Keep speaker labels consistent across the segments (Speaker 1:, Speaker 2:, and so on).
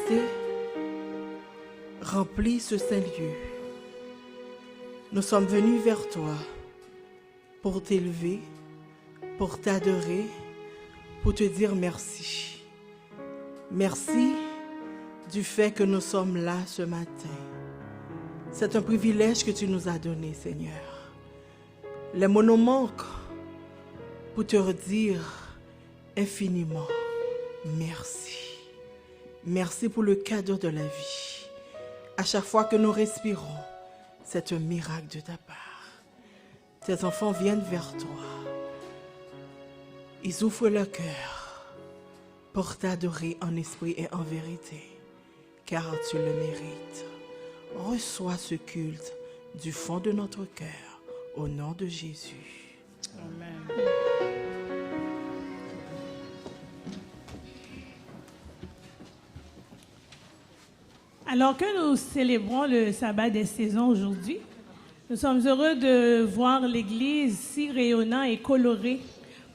Speaker 1: majesté remplit ce saint lieu. Nous sommes venus vers toi pour t'élever, pour t'adorer, pour te dire merci. Merci du fait que nous sommes là ce matin. C'est un privilège que tu nous as donné, Seigneur. Les mots nous manquent pour te redire infiniment merci. Merci pour le cadeau de la vie. À chaque fois que nous respirons, c'est un miracle de ta part. Tes enfants viennent vers toi. Ils ouvrent leur cœur pour t'adorer en esprit et en vérité, car tu le mérites. Reçois ce culte du fond de notre cœur, au nom de Jésus.
Speaker 2: Amen.
Speaker 3: Alors que nous célébrons le sabbat des saisons aujourd'hui, nous sommes heureux de voir l'Église si rayonnante et colorée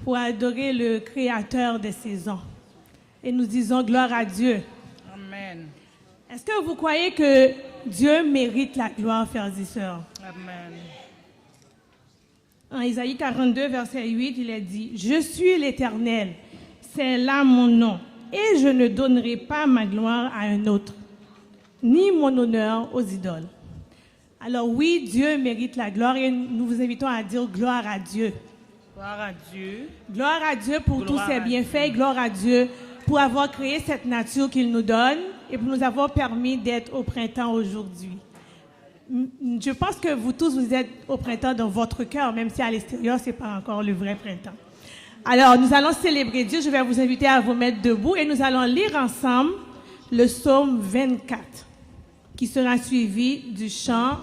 Speaker 3: pour adorer le Créateur des saisons. Et nous disons gloire à Dieu.
Speaker 2: Amen.
Speaker 3: Est-ce que vous croyez que Dieu mérite la gloire, frères et sœurs?
Speaker 2: Amen.
Speaker 3: En Isaïe 42, verset 8, il est dit « Je suis l'Éternel, c'est là mon nom, et je ne donnerai pas ma gloire à un autre, ni mon honneur aux idoles. » Alors oui, Dieu mérite la gloire et nous vous invitons à dire gloire à Dieu.
Speaker 2: Gloire à Dieu.
Speaker 3: Gloire à Dieu pour
Speaker 2: Gloire
Speaker 3: tous ses
Speaker 2: à
Speaker 3: bienfaits,
Speaker 2: Dieu.
Speaker 3: gloire à Dieu pour avoir créé cette nature qu'il nous donne et pour nous avoir permis d'être au printemps aujourd'hui. Je pense que vous tous, vous êtes au printemps dans votre cœur, même si à l'extérieur, ce n'est pas encore le vrai printemps. Alors, nous allons célébrer Dieu. Je vais vous inviter à vous mettre debout et nous allons lire ensemble le psaume 24, qui sera suivi du chant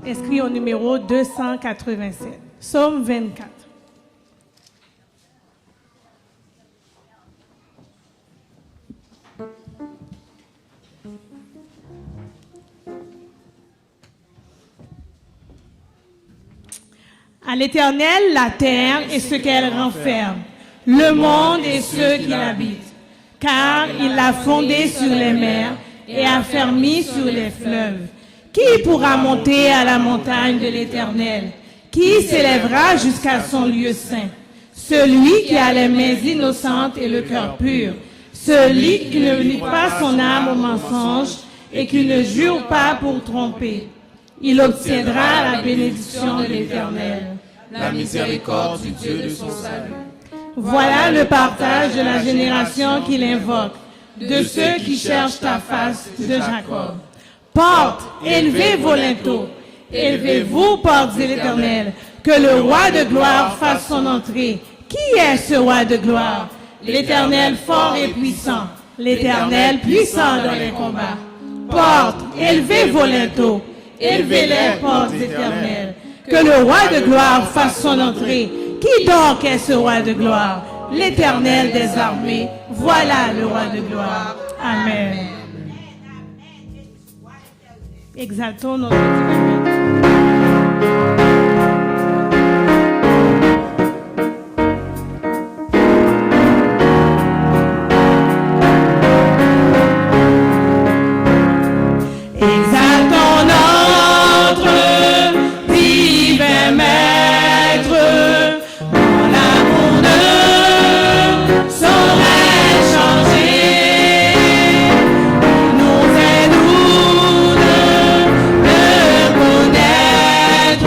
Speaker 3: inscrit au numéro 287. Psaume 24. À l'Éternel, la terre et ce qu'elle renferme, le monde et ceux qui l'habitent. Car il l'a fondé sur les mers et affermi sur les fleuves. Qui pourra monter à la montagne de l'Éternel? Qui s'élèvera jusqu'à son lieu saint? Celui qui a les mains innocentes et le cœur pur. Celui qui ne lie pas son âme au mensonge et qui ne jure pas pour tromper. Il obtiendra la bénédiction de l'Éternel,
Speaker 4: la miséricorde du Dieu de son salut.
Speaker 3: Voilà le partage de la génération qui l'invoque, de ceux qui cherchent ta face, de Jacob. Portes, élevez vos linteaux, élevez-vous, portes de l'Éternel, que le roi de gloire fasse son entrée. Qui est ce roi de gloire? L'Éternel fort et puissant, l'Éternel puissant dans les combats. Portes, élevez vos linteaux, élevez-les, portes éternelles, que le roi de gloire fasse son entrée. Qui donc est ce roi de gloire? L'Éternel des armées, voilà le roi de gloire. Amen. Exaltons notre Dieu.
Speaker 5: Nous aide-nous de le connaître.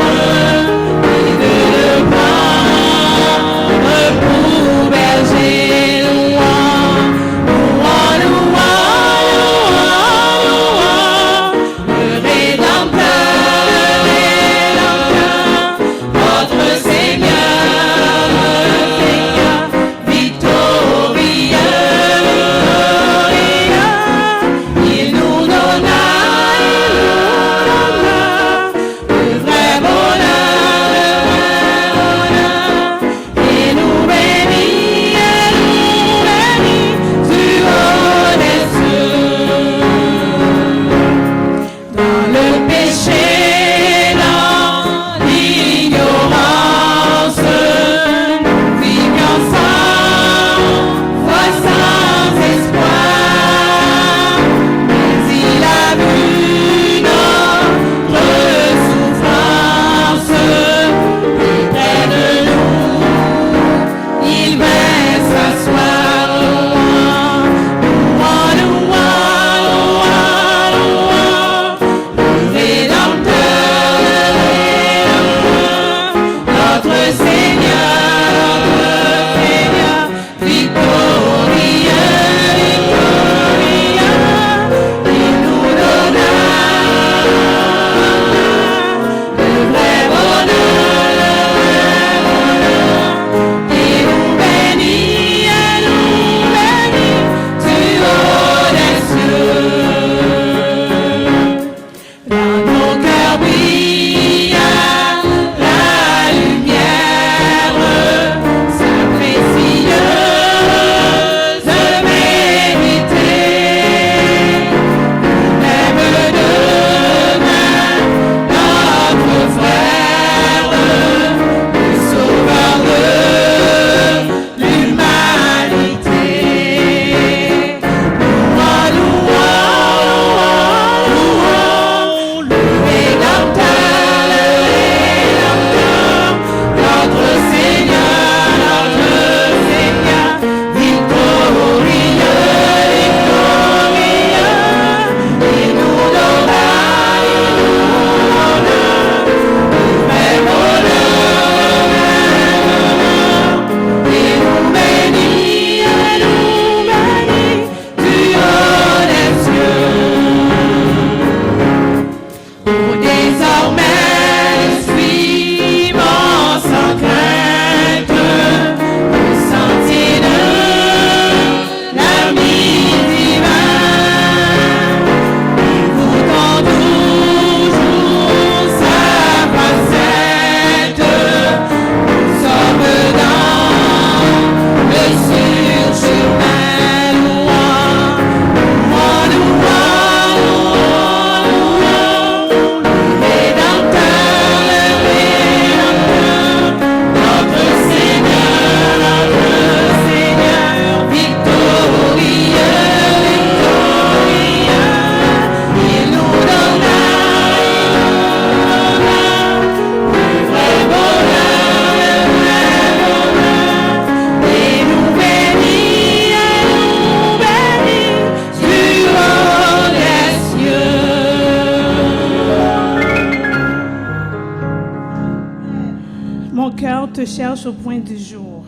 Speaker 3: te cherche au point du jour.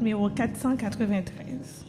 Speaker 3: Numéro 493.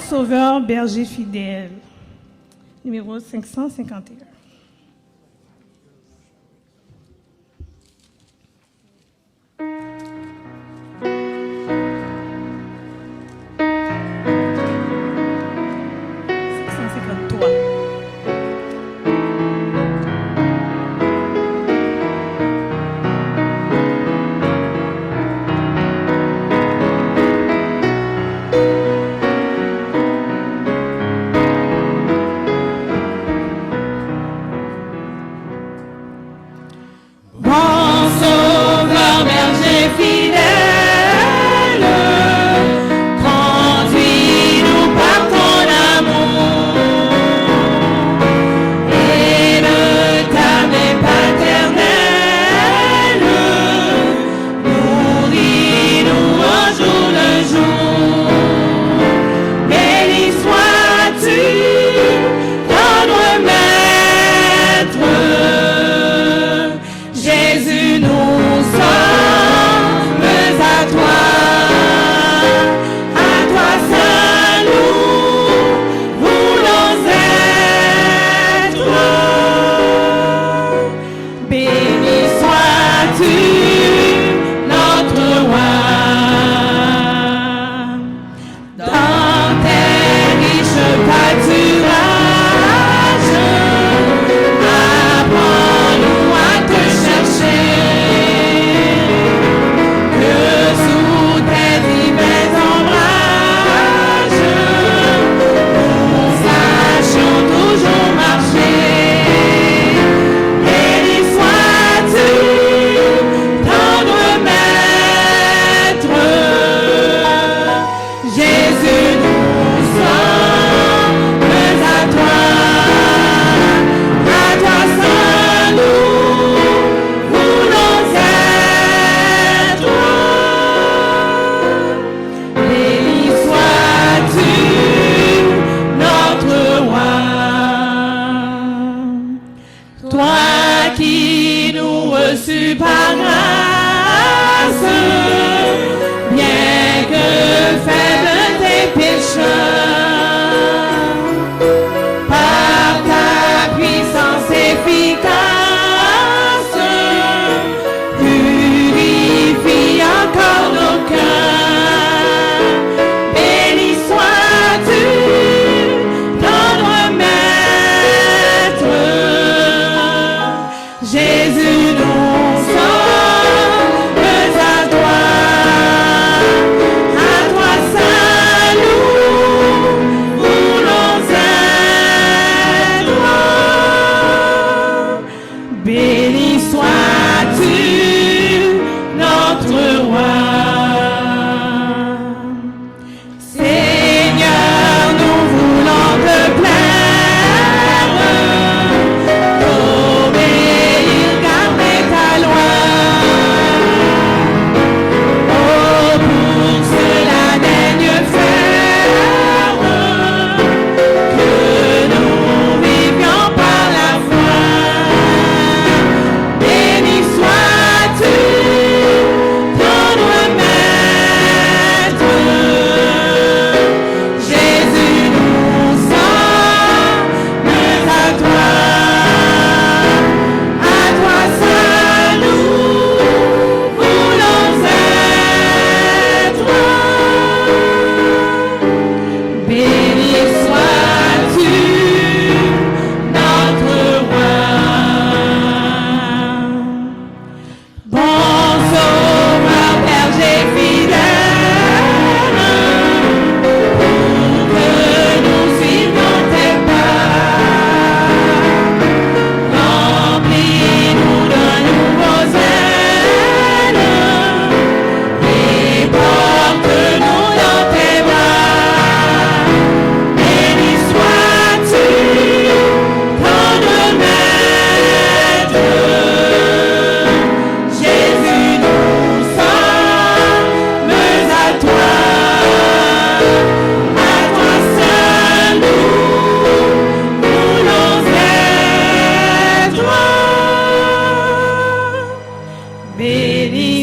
Speaker 3: Sauveur, berger fidèle. Numéro 551.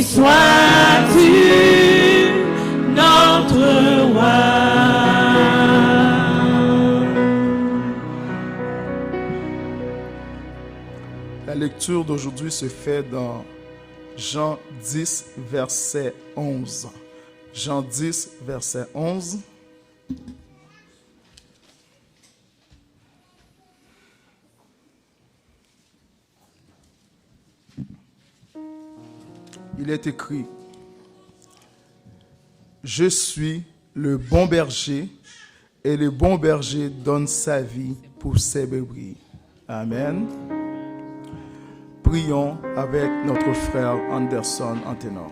Speaker 3: sois-tu notre roi.
Speaker 5: La lecture d'aujourd'hui se fait dans Jean 10, verset 11. Jean 10, verset 11. Il est écrit: Je suis le bon berger, et le bon berger donne sa vie pour ses brebis. Amen. Prions avec notre frère Anderson en ténor.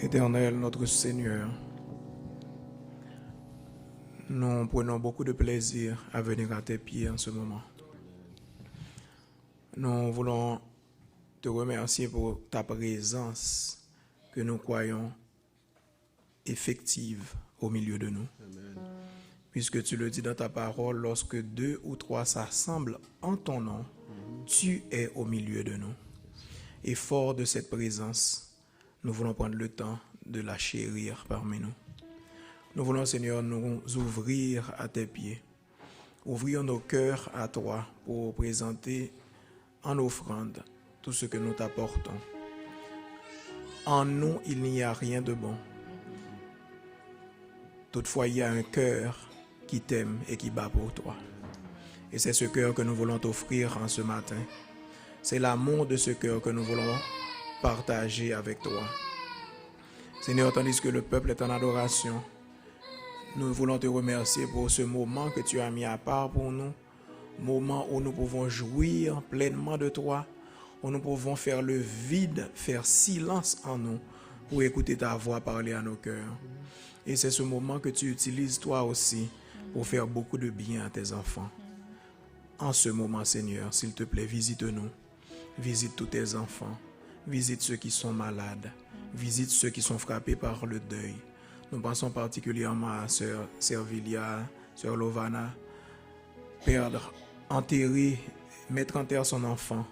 Speaker 6: Éternel, notre Seigneur, nous prenons beaucoup de plaisir à venir à tes pieds en ce moment. Nous voulons te remercier pour ta présence que nous croyons effective au milieu de nous. Amen. Puisque tu le dis dans ta parole, lorsque 2 ou 3 s'assemblent en ton nom, tu es au milieu de nous. Et fort de cette présence, nous voulons prendre le temps de la chérir parmi nous. Nous voulons, Seigneur, nous ouvrir à tes pieds, ouvrir nos cœurs à toi pour présenter en offrande tout ce que nous t'apportons. En nous, il n'y a rien de bon. Toutefois, il y a un cœur qui t'aime et qui bat pour toi. Et c'est ce cœur que nous voulons t'offrir en ce matin. C'est l'amour de ce cœur que nous voulons partager avec toi. Seigneur, tandis que le peuple est en adoration, nous voulons te remercier pour ce moment que tu as mis à part pour nous, moment où nous pouvons jouir pleinement de toi, où nous pouvons faire le vide, faire silence en nous pour écouter ta voix parler à nos cœurs. Et c'est ce moment que tu utilises toi aussi pour faire beaucoup de bien à tes enfants. En ce moment, Seigneur, s'il te plaît, visite-nous. Visite tous tes enfants. Visite ceux qui sont malades. Visite ceux qui sont frappés par le deuil. Nous pensons particulièrement à Sœur Servilia, Sœur Lovana. Perdre, enterrer, mettre en terre son enfant,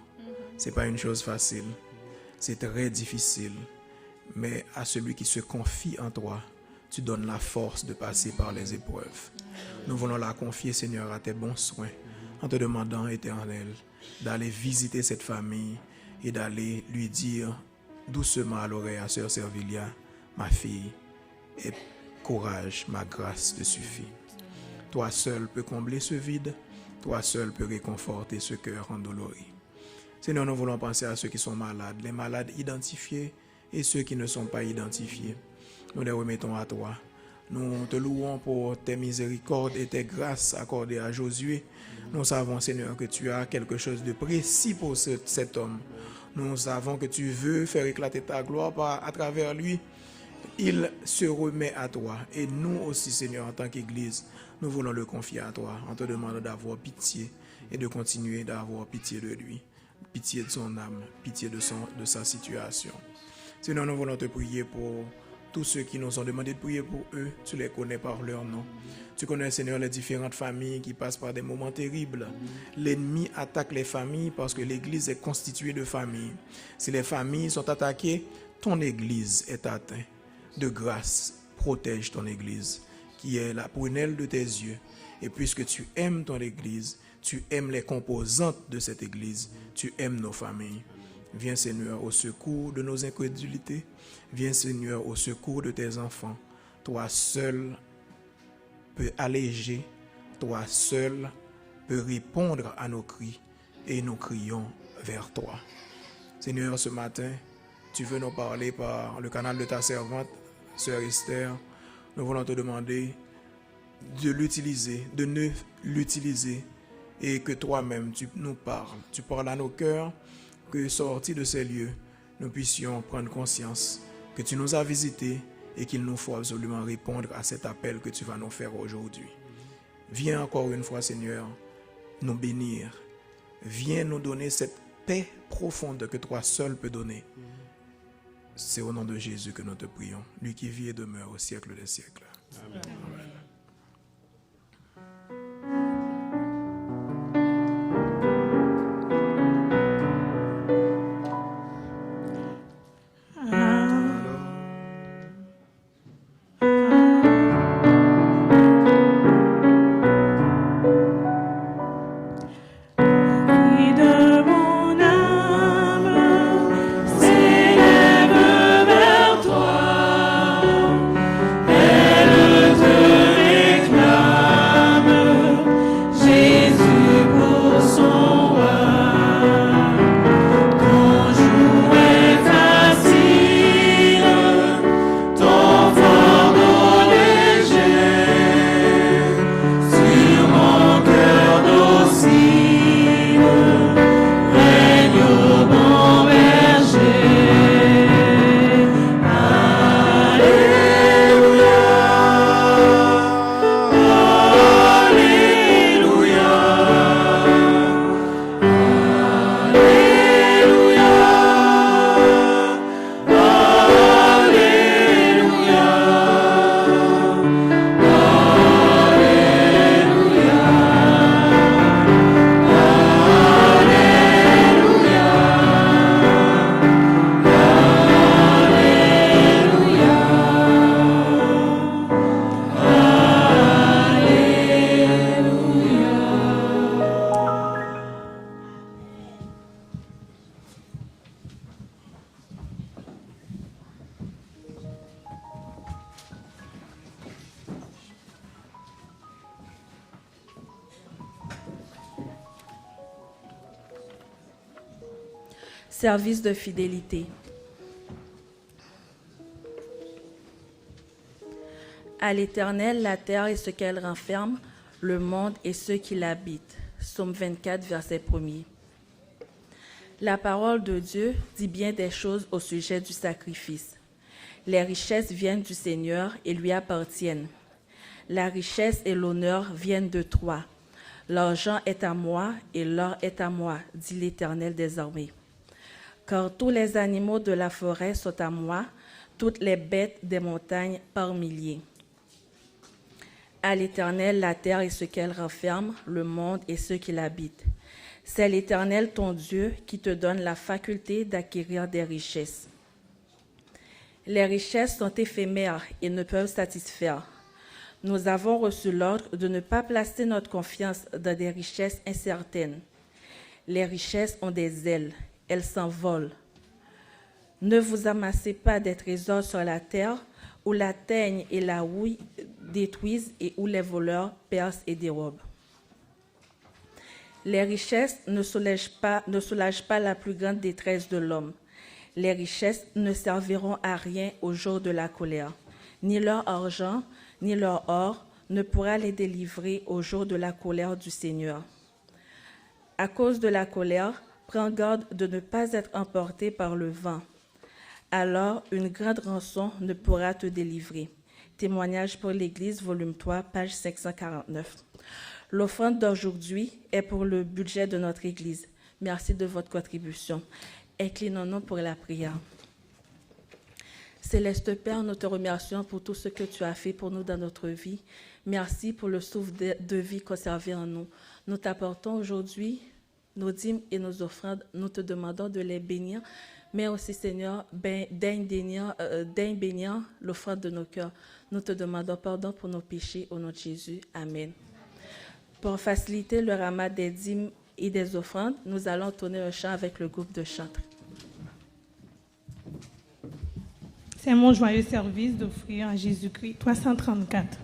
Speaker 6: c'est pas une chose facile. C'est très difficile. Mais à celui qui se confie en toi, tu donnes la force de passer par les épreuves. Nous voulons la confier, Seigneur, à tes bons soins, en te demandant, Éternel, d'aller visiter cette famille et d'aller lui dire doucement à l'oreille à Sœur Servilia, ma fille, aie courage, ma grâce te suffit. Toi seul peux combler ce vide, toi seul peux réconforter ce cœur endolori. Seigneur, nous voulons penser à ceux qui sont malades, les malades identifiés et ceux qui ne sont pas identifiés. Nous les remettons à toi. Nous te louons pour tes miséricordes et tes grâces accordées à Josué. Nous savons, Seigneur, que tu as quelque chose de précis pour cet homme. Nous savons que tu veux faire éclater ta gloire à travers lui. Il se remet à toi. Et nous aussi, Seigneur, en tant qu'Église, nous voulons le confier à toi en te demandant d'avoir pitié et de continuer d'avoir pitié de lui. pitié de son âme, pitié de sa situation. Seigneur, nous voulons te prier pour tous ceux qui nous ont demandé de prier pour eux. Tu les connais par leur nom. Tu connais, Seigneur, les différentes familles qui passent par des moments terribles. L'ennemi attaque les familles parce que l'Église est constituée de familles. Si les familles sont attaquées, ton Église est atteinte. De grâce, protège ton Église, qui est la prunelle de tes yeux. Et puisque tu aimes ton Église, tu aimes les composantes de cette Église, tu aimes nos familles. Viens, Seigneur, au secours de nos incrédulités. Viens, Seigneur, au secours de tes enfants. Toi seul peux alléger, toi seul peux répondre à nos cris et nous crions vers toi. Seigneur, ce matin, tu veux nous parler par le canal de ta servante, Sœur Esther. Nous voulons te demander de l'utiliser, de ne l'utiliser et que toi-même tu nous parles. Tu parles à nos cœurs, que sortis de ces lieux, nous puissions prendre conscience que tu nous as visités et qu'il nous faut absolument répondre à cet appel que tu vas nous faire aujourd'hui. Viens encore une fois, Seigneur, nous bénir. Viens nous donner cette paix profonde que toi seul peux donner. C'est au nom de Jésus que nous te prions, lui qui vit et demeure au siècle des siècles. Amen. Amen.
Speaker 7: Service de fidélité. À l'Éternel, la terre et ce qu'elle renferme, le monde et ceux qui l'habitent. Psaume 24, verset 1er. La parole de Dieu dit bien des choses au sujet du sacrifice. Les richesses viennent du Seigneur et lui appartiennent. La richesse et l'honneur viennent de toi. L'argent est à moi et l'or est à moi, dit l'Éternel des armées. Car tous les animaux de la forêt sont à moi, toutes les bêtes des montagnes par milliers. À l'Éternel, la terre et ce qu'elle renferme, le monde et ceux qui l'habitent. C'est l'Éternel ton Dieu qui te donne la faculté d'acquérir des richesses. Les richesses sont éphémères et ne peuvent satisfaire. Nous avons reçu l'ordre de ne pas placer notre confiance dans des richesses incertaines. Les richesses ont des ailes, elles s'envolent. Ne vous amassez pas des trésors sur la terre où la teigne et la houille détruisent et où les voleurs percent et dérobent. Les richesses ne soulagent pas la plus grande détresse de l'homme. Les richesses ne serviront à rien au jour de la colère. Ni leur argent, ni leur or ne pourra les délivrer au jour de la colère du Seigneur. À cause de la colère, prends garde de ne pas être emporté par le vent. Alors, une grande rançon ne pourra te délivrer. Témoignage pour l'Église, volume 3, page 549. L'offrande d'aujourd'hui est pour le budget de notre Église. Merci de votre contribution. Inclinons-nous pour la prière. Céleste Père, nous te remercions pour tout ce que tu as fait pour nous dans notre vie. Merci pour le souffle de vie conservé en nous. Nous t'apportons aujourd'hui nos dîmes et nos offrandes. Nous te demandons de les bénir, mais aussi, Seigneur, daigne bénir l'offrande de nos cœurs. Nous te demandons pardon pour nos péchés au nom de Jésus. Amen. Pour faciliter le ramas des dîmes et des offrandes, nous allons tourner un chant avec le groupe de chantres.
Speaker 3: C'est mon joyeux service d'offrir à Jésus-Christ 334.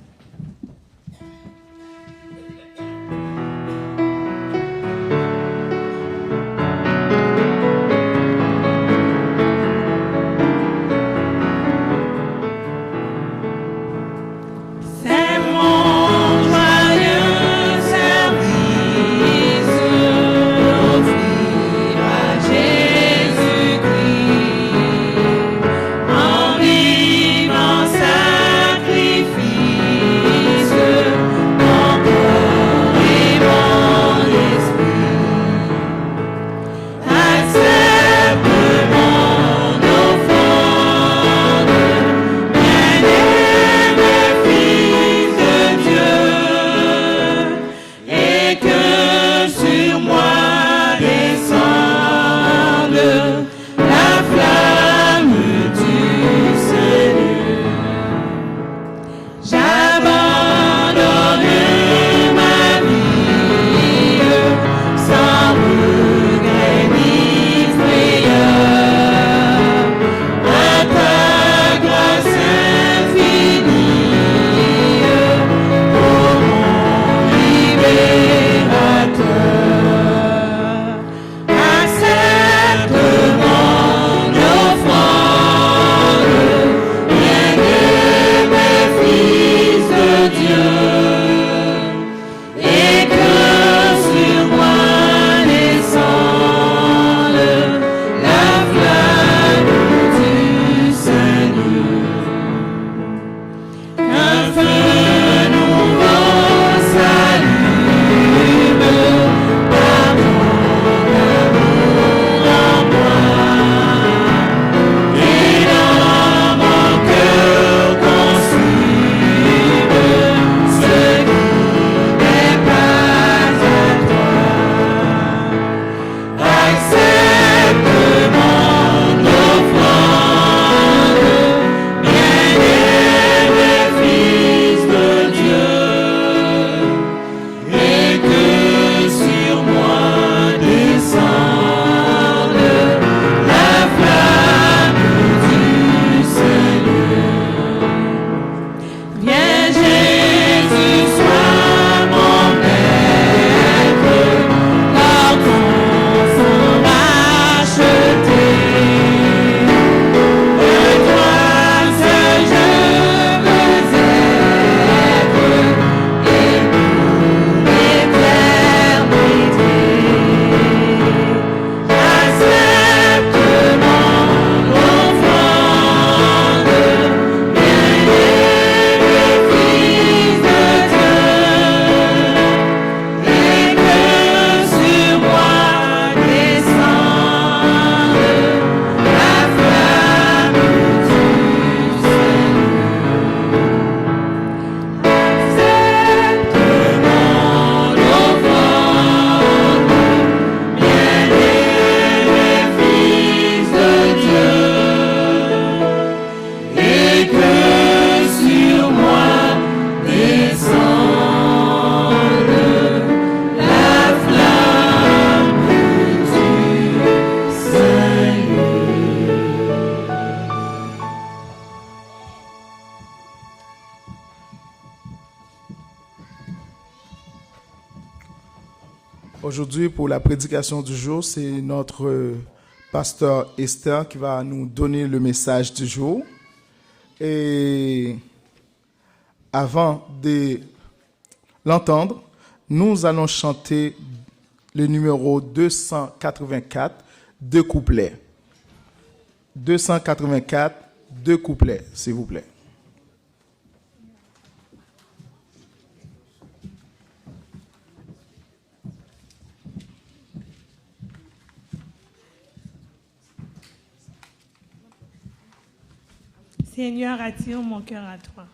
Speaker 5: Aujourd'hui, pour la prédication du jour, c'est notre pasteur Esther qui va nous donner le message du jour. Et avant de l'entendre, nous allons chanter le numéro 284, 2 couplets. 284, 2 couplets, s'il vous plaît.
Speaker 3: Seigneur, attire mon cœur à toi.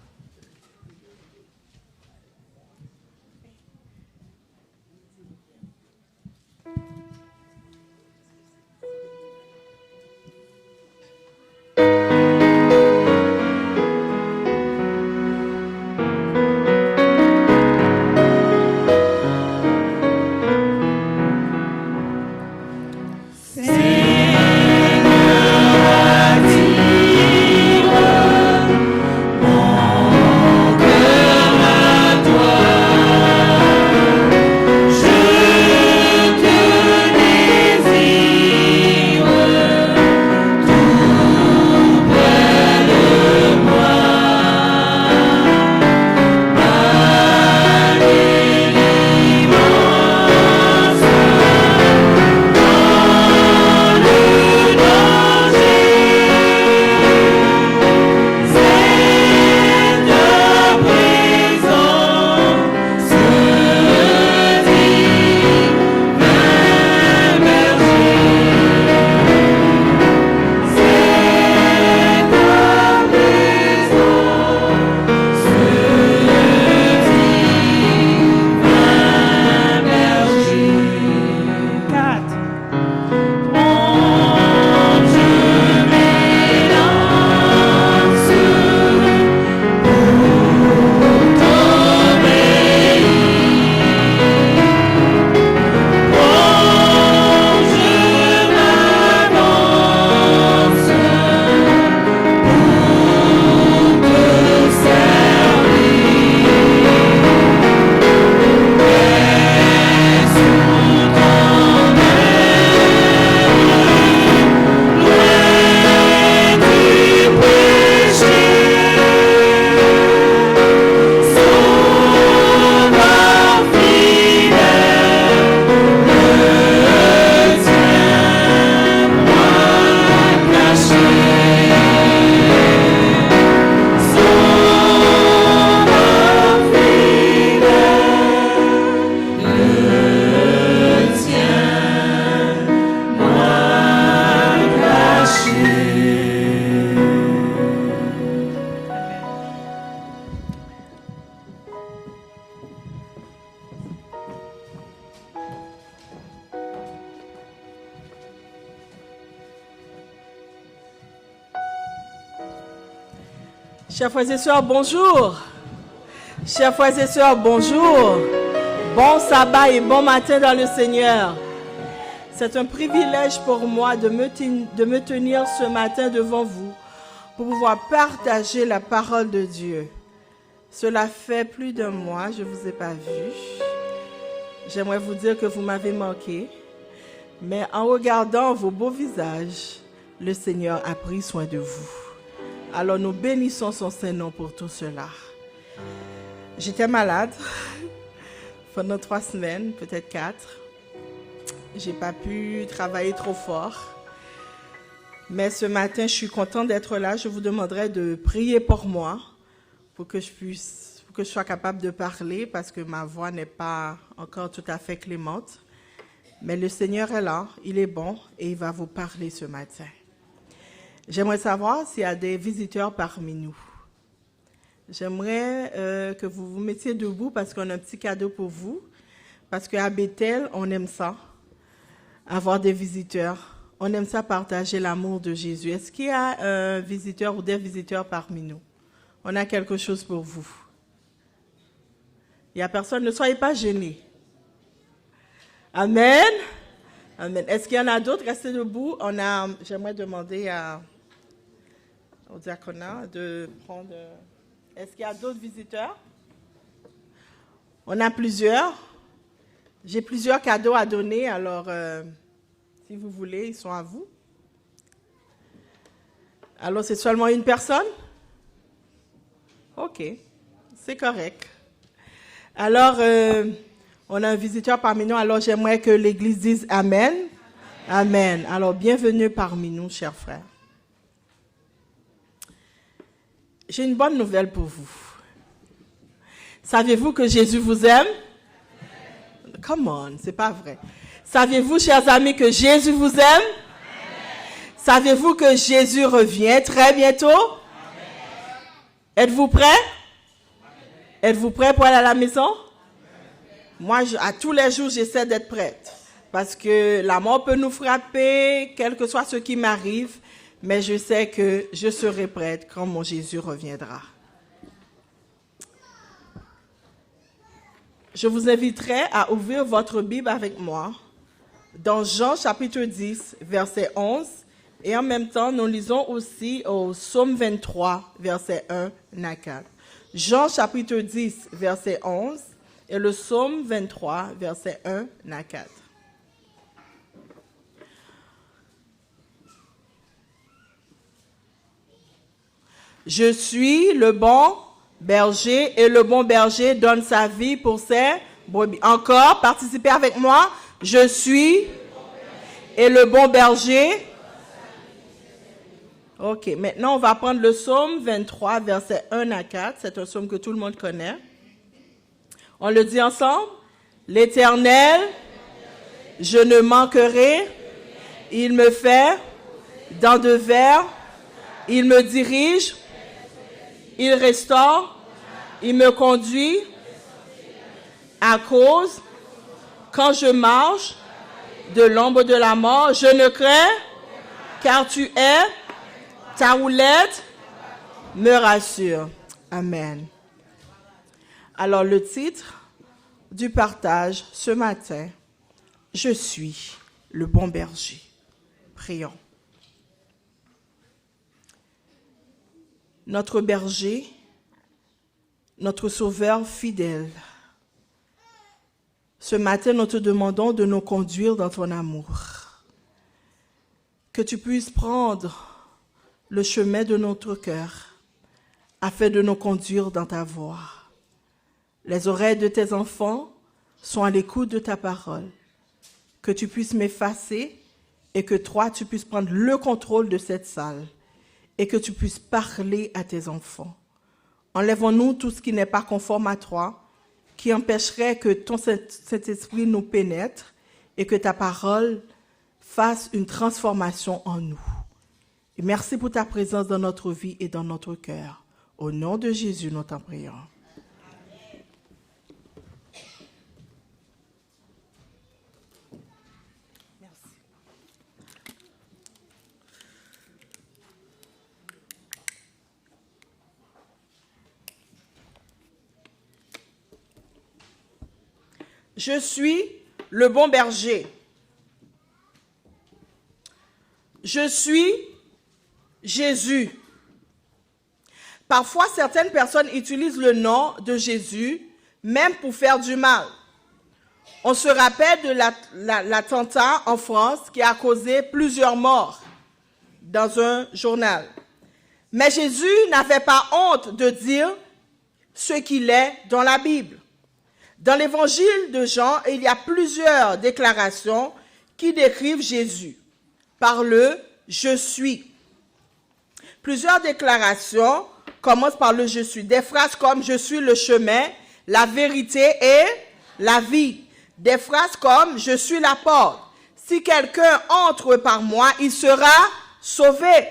Speaker 1: Chers frères et sœurs, bonjour. Chers frères et sœurs, bonjour. Bon sabbat et bon matin dans le Seigneur. C'est un privilège pour moi de me tenir ce matin devant vous pour pouvoir partager la parole de Dieu. Cela fait plus d'un mois, je ne vous ai pas vu. J'aimerais vous dire que vous m'avez manqué. Mais en regardant vos beaux visages, le Seigneur a pris soin de vous. Alors nous bénissons son Saint-Nom pour tout cela. J'étais malade pendant 3 semaines, peut-être 4. J'ai pas pu travailler trop fort. Mais ce matin, je suis contente d'être là. Je vous demanderai de prier pour moi pour que je sois capable de parler parce que ma voix n'est pas encore tout à fait clémente. Mais le Seigneur est là, il est bon et il va vous parler ce matin. J'aimerais savoir s'il y a des visiteurs parmi nous. J'aimerais que vous vous mettiez debout parce qu'on a un petit cadeau pour vous. Parce qu'à Bethel, on aime ça, avoir des visiteurs. On aime ça partager l'amour de Jésus. Est-ce qu'il y a un visiteur ou des visiteurs parmi nous? On a quelque chose pour vous. Il n'y a personne, ne soyez pas gênés. Amen. Amen. Est-ce qu'il y en a d'autres? Restez debout. J'aimerais demander au diaconat de prendre... Est-ce qu'il y a d'autres visiteurs? On a plusieurs. J'ai plusieurs cadeaux à donner, alors si vous voulez, ils sont à vous. Alors, c'est seulement une personne? OK, c'est correct. Alors, on a un visiteur parmi nous, alors j'aimerais que l'Église dise Amen. Amen. Alors, bienvenue parmi nous, chers frères. J'ai une bonne nouvelle pour vous. Saviez-vous que Jésus vous aime? Come on, c'est pas vrai. Saviez-vous, chers amis, que Jésus vous aime? Saviez-vous que Jésus revient très bientôt? Êtes-vous prêts? Êtes-vous prêts pour aller à la maison? Moi, à tous les jours, j'essaie d'être prête. Parce que la mort peut nous frapper, quel que soit ce qui m'arrive, mais je sais que je serai prête quand mon Jésus reviendra. Je vous inviterai à ouvrir votre Bible avec moi dans Jean chapitre 10, verset 11. Et en même temps, nous lisons aussi au Psaume 23, verset 1 à 4. Jean chapitre 10, verset 11 et le Psaume 23, verset 1 à 4. Je suis le bon berger et le bon berger donne sa vie pour ses brebis. Encore, participez avec moi. Je suis et le bon berger. Ok, maintenant on va prendre le Psaume 23, verset 1 à 4. C'est un psaume que tout le monde connaît. On le dit ensemble. L'Éternel, je ne manquerai. Il me fait dans de vers. Il me dirige. Il restaure. Il me conduit. À cause, quand je marche de l'ombre de la mort, je ne crains, car tu es, ta houlette me rassure. Amen. Alors le titre du partage ce matin, je suis le bon berger. Prions. Notre berger, notre sauveur fidèle, ce matin nous te demandons de nous conduire dans ton amour. Que tu puisses prendre le chemin de notre cœur afin de nous conduire dans ta voie. Les oreilles de tes enfants sont à l'écoute de ta parole. Que tu puisses m'effacer et que toi, tu puisses prendre le contrôle de cette salle et que tu puisses parler à tes enfants. Enlève-nous tout ce qui n'est pas conforme à toi, qui empêcherait que ton Saint-Esprit nous pénètre et que ta parole fasse une transformation en nous. Et merci pour ta présence dans notre vie et dans notre cœur. Au nom de Jésus, nous t'en prions. Merci. Je suis le bon berger. Je suis Jésus. Parfois, certaines personnes utilisent le nom de Jésus même pour faire du mal. On se rappelle de l'attentat en France qui a causé plusieurs morts dans un journal. Mais Jésus n'avait pas honte de dire ce qu'il est dans la Bible. Dans l'évangile de Jean, il y a plusieurs déclarations qui décrivent Jésus par le « je suis ». Plusieurs déclarations commencent par le « je suis ». Des phrases comme « je suis le chemin, la vérité et la vie ». Des phrases comme « je suis la porte. Si quelqu'un entre par moi, il sera sauvé ».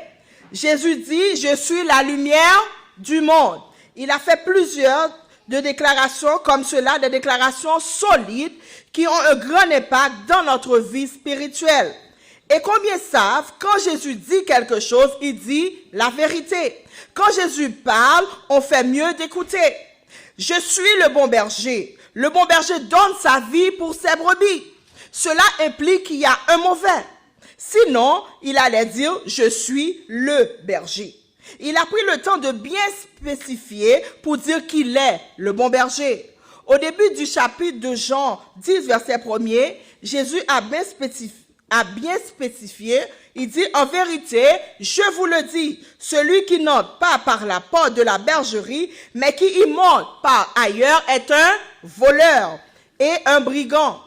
Speaker 1: Jésus dit « je suis la lumière du monde ». Il a fait plusieurs de déclarations comme cela, des déclarations solides qui ont un grand impact dans notre vie spirituelle. Et combien savent, quand Jésus dit quelque chose, il dit la vérité. Quand Jésus parle, on fait mieux d'écouter. Je suis le bon berger. Le bon berger donne sa vie pour ses brebis. Cela implique qu'il y a un mauvais. Sinon, il allait dire « je suis le berger ». Il a pris le temps de bien spécifier pour dire qu'il est le bon berger. Au début du chapitre de Jean 10, verset 1er, Jésus a bien spécifié, il dit « En vérité, je vous le dis, celui qui n'entre pas par la porte de la bergerie, mais qui y monte par ailleurs est un voleur et un brigand.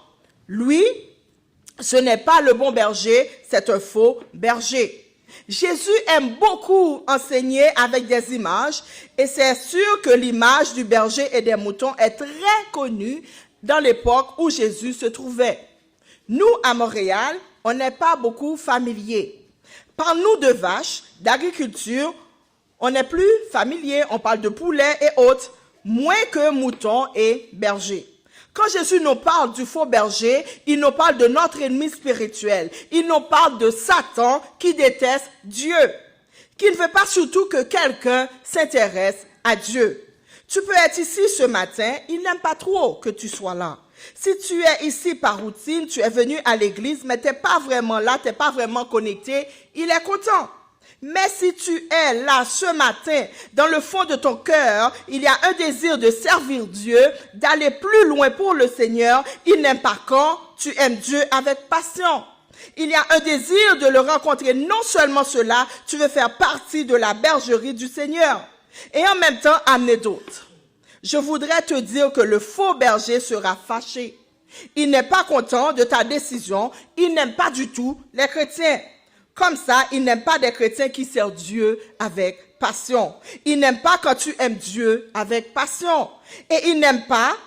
Speaker 1: Lui, ce n'est pas le bon berger, c'est un faux berger. » Jésus aime beaucoup enseigner avec des images et c'est sûr que l'image du berger et des moutons est très connue dans l'époque où Jésus se trouvait. Nous, à Montréal, on n'est pas beaucoup familiers. Par nous de vaches, d'agriculture, On n'est plus familier, on parle de poulets et autres, moins que moutons et bergers. Quand Jésus nous parle du faux berger, il nous parle de notre ennemi spirituel. Il nous parle de Satan qui déteste Dieu, qui ne veut pas surtout que quelqu'un s'intéresse à Dieu. Tu peux être ici ce matin, il n'aime pas trop que tu sois là. Si tu es ici par routine, tu es venu à l'église, mais tu n'es pas vraiment là, tu n'es pas vraiment connecté, il est content. Mais si tu es là ce matin, dans le fond de ton cœur, il y a un désir de servir Dieu, d'aller plus loin pour le Seigneur. Il n'aime pas quand tu aimes Dieu avec passion. Il y a un désir de le rencontrer. Non seulement cela, tu veux faire partie de la bergerie du Seigneur. Et en même temps, amener d'autres. Je voudrais te dire que le faux berger sera fâché. Il n'est pas content de ta décision. Il n'aime pas du tout les chrétiens. Comme ça, il n'aime pas des chrétiens qui servent Dieu avec passion. Il n'aime pas quand tu aimes Dieu avec passion. Et il n'aime pas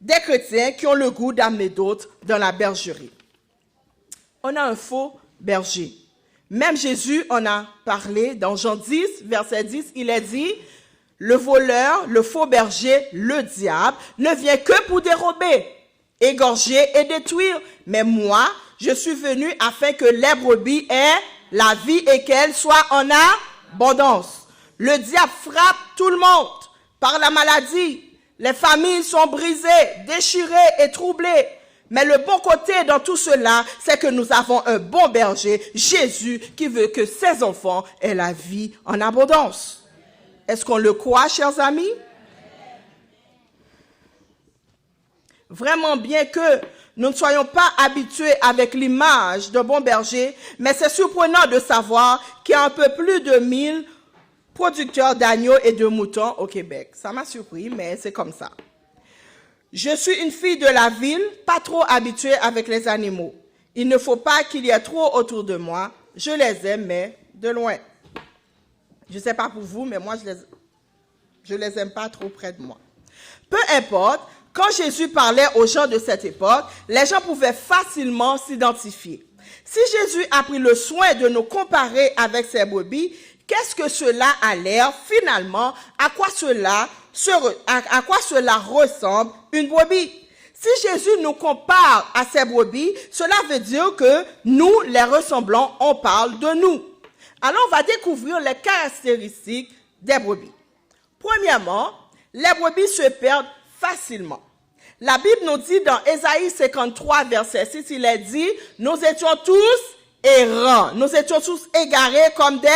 Speaker 1: des chrétiens qui ont le goût d'amener d'autres dans la bergerie. On a un faux berger. Même Jésus en a parlé dans Jean 10, verset 10. Il a dit, le voleur, le faux berger, le diable, ne vient que pour dérober, égorger et détruire. Mais moi, je suis venu afin que les brebis aient la vie et qu'elle soit en abondance. Le diable frappe tout le monde par la maladie. Les familles sont brisées, déchirées et troublées. Mais le bon côté dans tout cela, c'est que nous avons un bon berger, Jésus, qui veut que ses enfants aient la vie en abondance. Est-ce qu'on le croit, chers amis? Vraiment bien que nous ne soyons pas habitués avec l'image d'un bon berger, mais c'est surprenant de savoir qu'il y a un peu plus de 1000 producteurs d'agneaux et de moutons au Québec. Ça m'a surpris, mais c'est comme ça. Je suis une fille de la ville, pas trop habituée avec les animaux. Il ne faut pas qu'il y ait trop autour de moi. Je les aime, mais de loin. Je ne sais pas pour vous, mais moi, je les aime pas trop près de moi. Peu importe, quand Jésus parlait aux gens de cette époque, les gens pouvaient facilement s'identifier. Si Jésus a pris le soin de nous comparer avec ses brebis, qu'est-ce que cela a l'air finalement? À quoi cela ressemble une brebis? Si Jésus nous compare à ses brebis, cela veut dire que nous les ressemblons, on parle de nous. Alors on va découvrir les caractéristiques des brebis. Premièrement, les brebis se perdent facilement. La Bible nous dit dans Ésaïe 53, verset 6, il est dit, nous étions tous errants, nous étions tous égarés comme des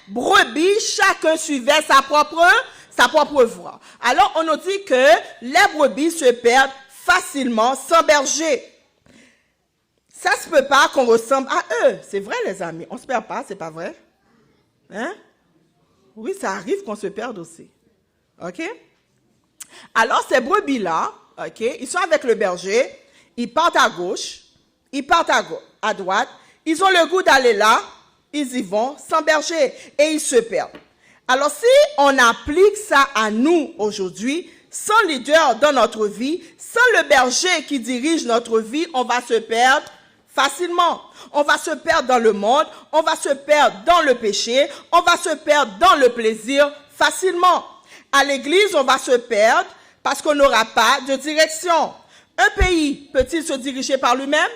Speaker 1: brebis, chacun suivait sa propre voie. Alors on nous dit que les brebis se perdent facilement sans berger. Ça se peut pas qu'on ressemble à eux. C'est vrai les amis, on se perd pas, c'est pas vrai? Hein? Oui, ça arrive qu'on se perde aussi. OK? Alors ces brebis-là, OK, ils sont avec le berger, ils partent à gauche, ils partent à droite, ils ont le goût d'aller là, ils y vont sans berger et ils se perdent. Alors si on applique ça à nous aujourd'hui, sans leader dans notre vie, sans le berger qui dirige notre vie, on va se perdre facilement. On va se perdre dans le monde, on va se perdre dans le péché, on va se perdre dans le plaisir facilement. À l'église, on va se perdre parce qu'on n'aura pas de direction. Un pays peut-il se diriger par lui-même?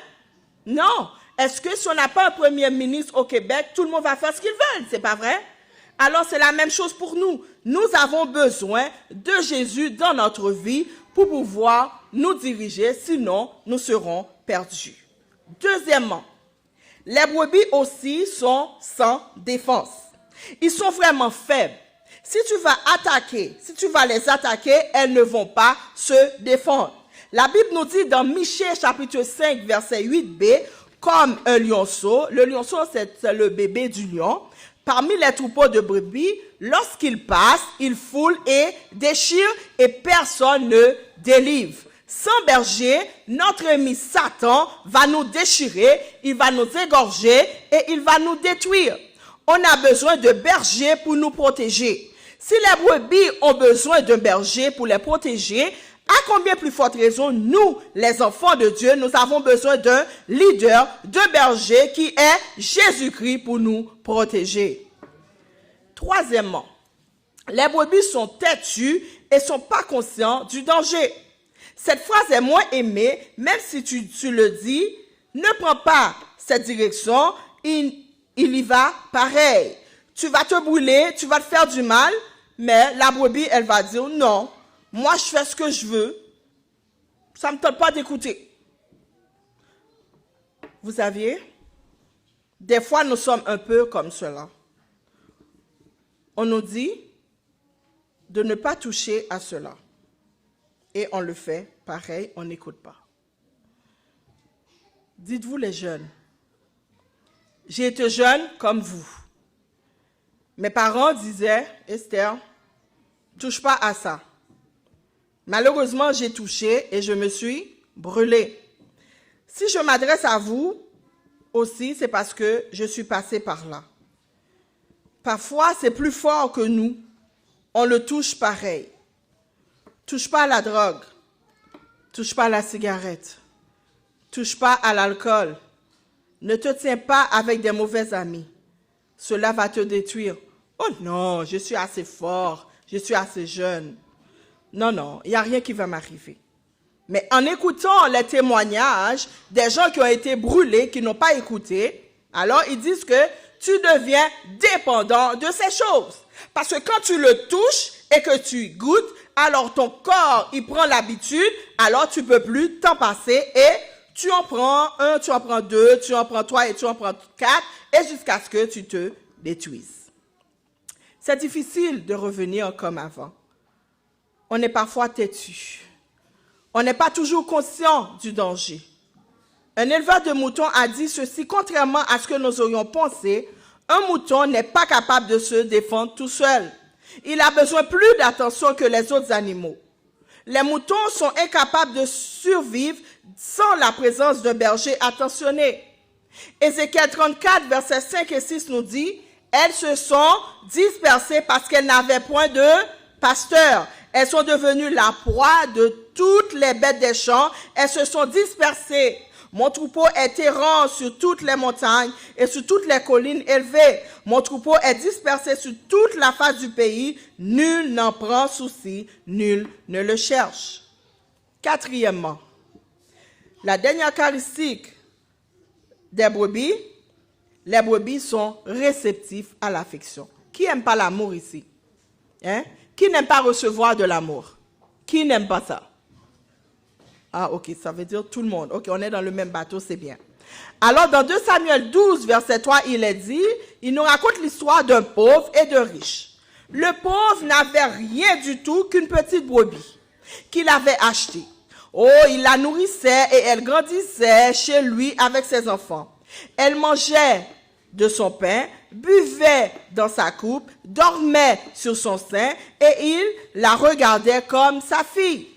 Speaker 1: Non. Est-ce que si on n'a pas un premier ministre au Québec, tout le monde va faire ce qu'ils veulent? C'est pas vrai? Alors c'est la même chose pour nous. Nous avons besoin de Jésus dans notre vie pour pouvoir nous diriger, sinon nous serons perdus. Deuxièmement, les brebis aussi sont sans défense. Ils sont vraiment faibles. Si tu vas les attaquer, elles ne vont pas se défendre. La Bible nous dit dans Michée chapitre 5 verset 8b, comme un lionceau, le lionceau c'est le bébé du lion, parmi les troupeaux de brebis, lorsqu'il passe, il foule et déchire et personne ne délivre. Sans berger, notre ennemi Satan va nous déchirer, il va nous égorger et il va nous détruire. On a besoin de berger pour nous protéger. Si les brebis ont besoin d'un berger pour les protéger, à combien plus forte raison, nous, les enfants de Dieu, nous avons besoin d'un leader, d'un berger qui est Jésus-Christ pour nous protéger. Troisièmement, les brebis sont têtues et sont pas conscients du danger. Cette phrase est moins aimée, même si tu le dis, ne prends pas cette direction, il y va pareil. Tu vas te brûler, tu vas te faire du mal, mais la brebis, elle va dire non, moi je fais ce que je veux, ça ne me tente pas d'écouter. Vous saviez, des fois nous sommes un peu comme cela. On nous dit de ne pas toucher à cela. Et on le fait, pareil, on n'écoute pas. Dites-vous les jeunes, j'ai été jeune comme vous. Mes parents disaient, Esther, touche pas à ça. Malheureusement, j'ai touché et je me suis brûlée. Si je m'adresse à vous aussi, c'est parce que je suis passée par là. Parfois, c'est plus fort que nous. On le touche pareil. Touche pas à la drogue. Touche pas à la cigarette. Touche pas à l'alcool. Ne te tiens pas avec des mauvais amis. Cela va te détruire. Oh non, je suis assez fort. Je suis assez jeune. Non, il n'y a rien qui va m'arriver. Mais en écoutant les témoignages des gens qui ont été brûlés, qui n'ont pas écouté, alors ils disent que tu deviens dépendant de ces choses. Parce que quand tu le touches et que tu goûtes, alors ton corps, il prend l'habitude, alors tu ne peux plus t'en passer et tu en prends un, tu en prends deux, tu en prends trois et tu en prends quatre, et jusqu'à ce que tu te détruises. C'est difficile de revenir comme avant. On est parfois têtu. On n'est pas toujours conscient du danger. Un éleveur de moutons a dit ceci, contrairement à ce que nous aurions pensé, un mouton n'est pas capable de se défendre tout seul. Il a besoin plus d'attention que les autres animaux. Les moutons sont incapables de survivre sans la présence d'un berger attentionné. Ézéchiel 34, versets 5 et 6 nous dit, « Elles se sont dispersées parce qu'elles n'avaient point de pasteur. Elles sont devenues la proie de toutes les bêtes des champs. Elles se sont dispersées. Mon troupeau est errant sur toutes les montagnes et sur toutes les collines élevées. Mon troupeau est dispersé sur toute la face du pays. Nul n'en prend souci, nul ne le cherche. » Quatrièmement, la dernière caractéristique des brebis, les brebis sont réceptifs à l'affection. Qui n'aime pas l'amour ici? Qui n'aime pas recevoir de l'amour? Qui n'aime pas ça? Ah, ok, ça veut dire tout le monde. Ok, on est dans le même bateau, c'est bien. Alors, dans 2 Samuel 12, verset 3, il est dit, il nous raconte l'histoire d'un pauvre et d'un riche. Le pauvre n'avait rien du tout qu'une petite brebis qu'il avait achetée. Oh, il la nourrissait et elle grandissait chez lui avec ses enfants. Elle mangeait de son pain, buvait dans sa coupe, dormait sur son sein et il la regardait comme sa fille.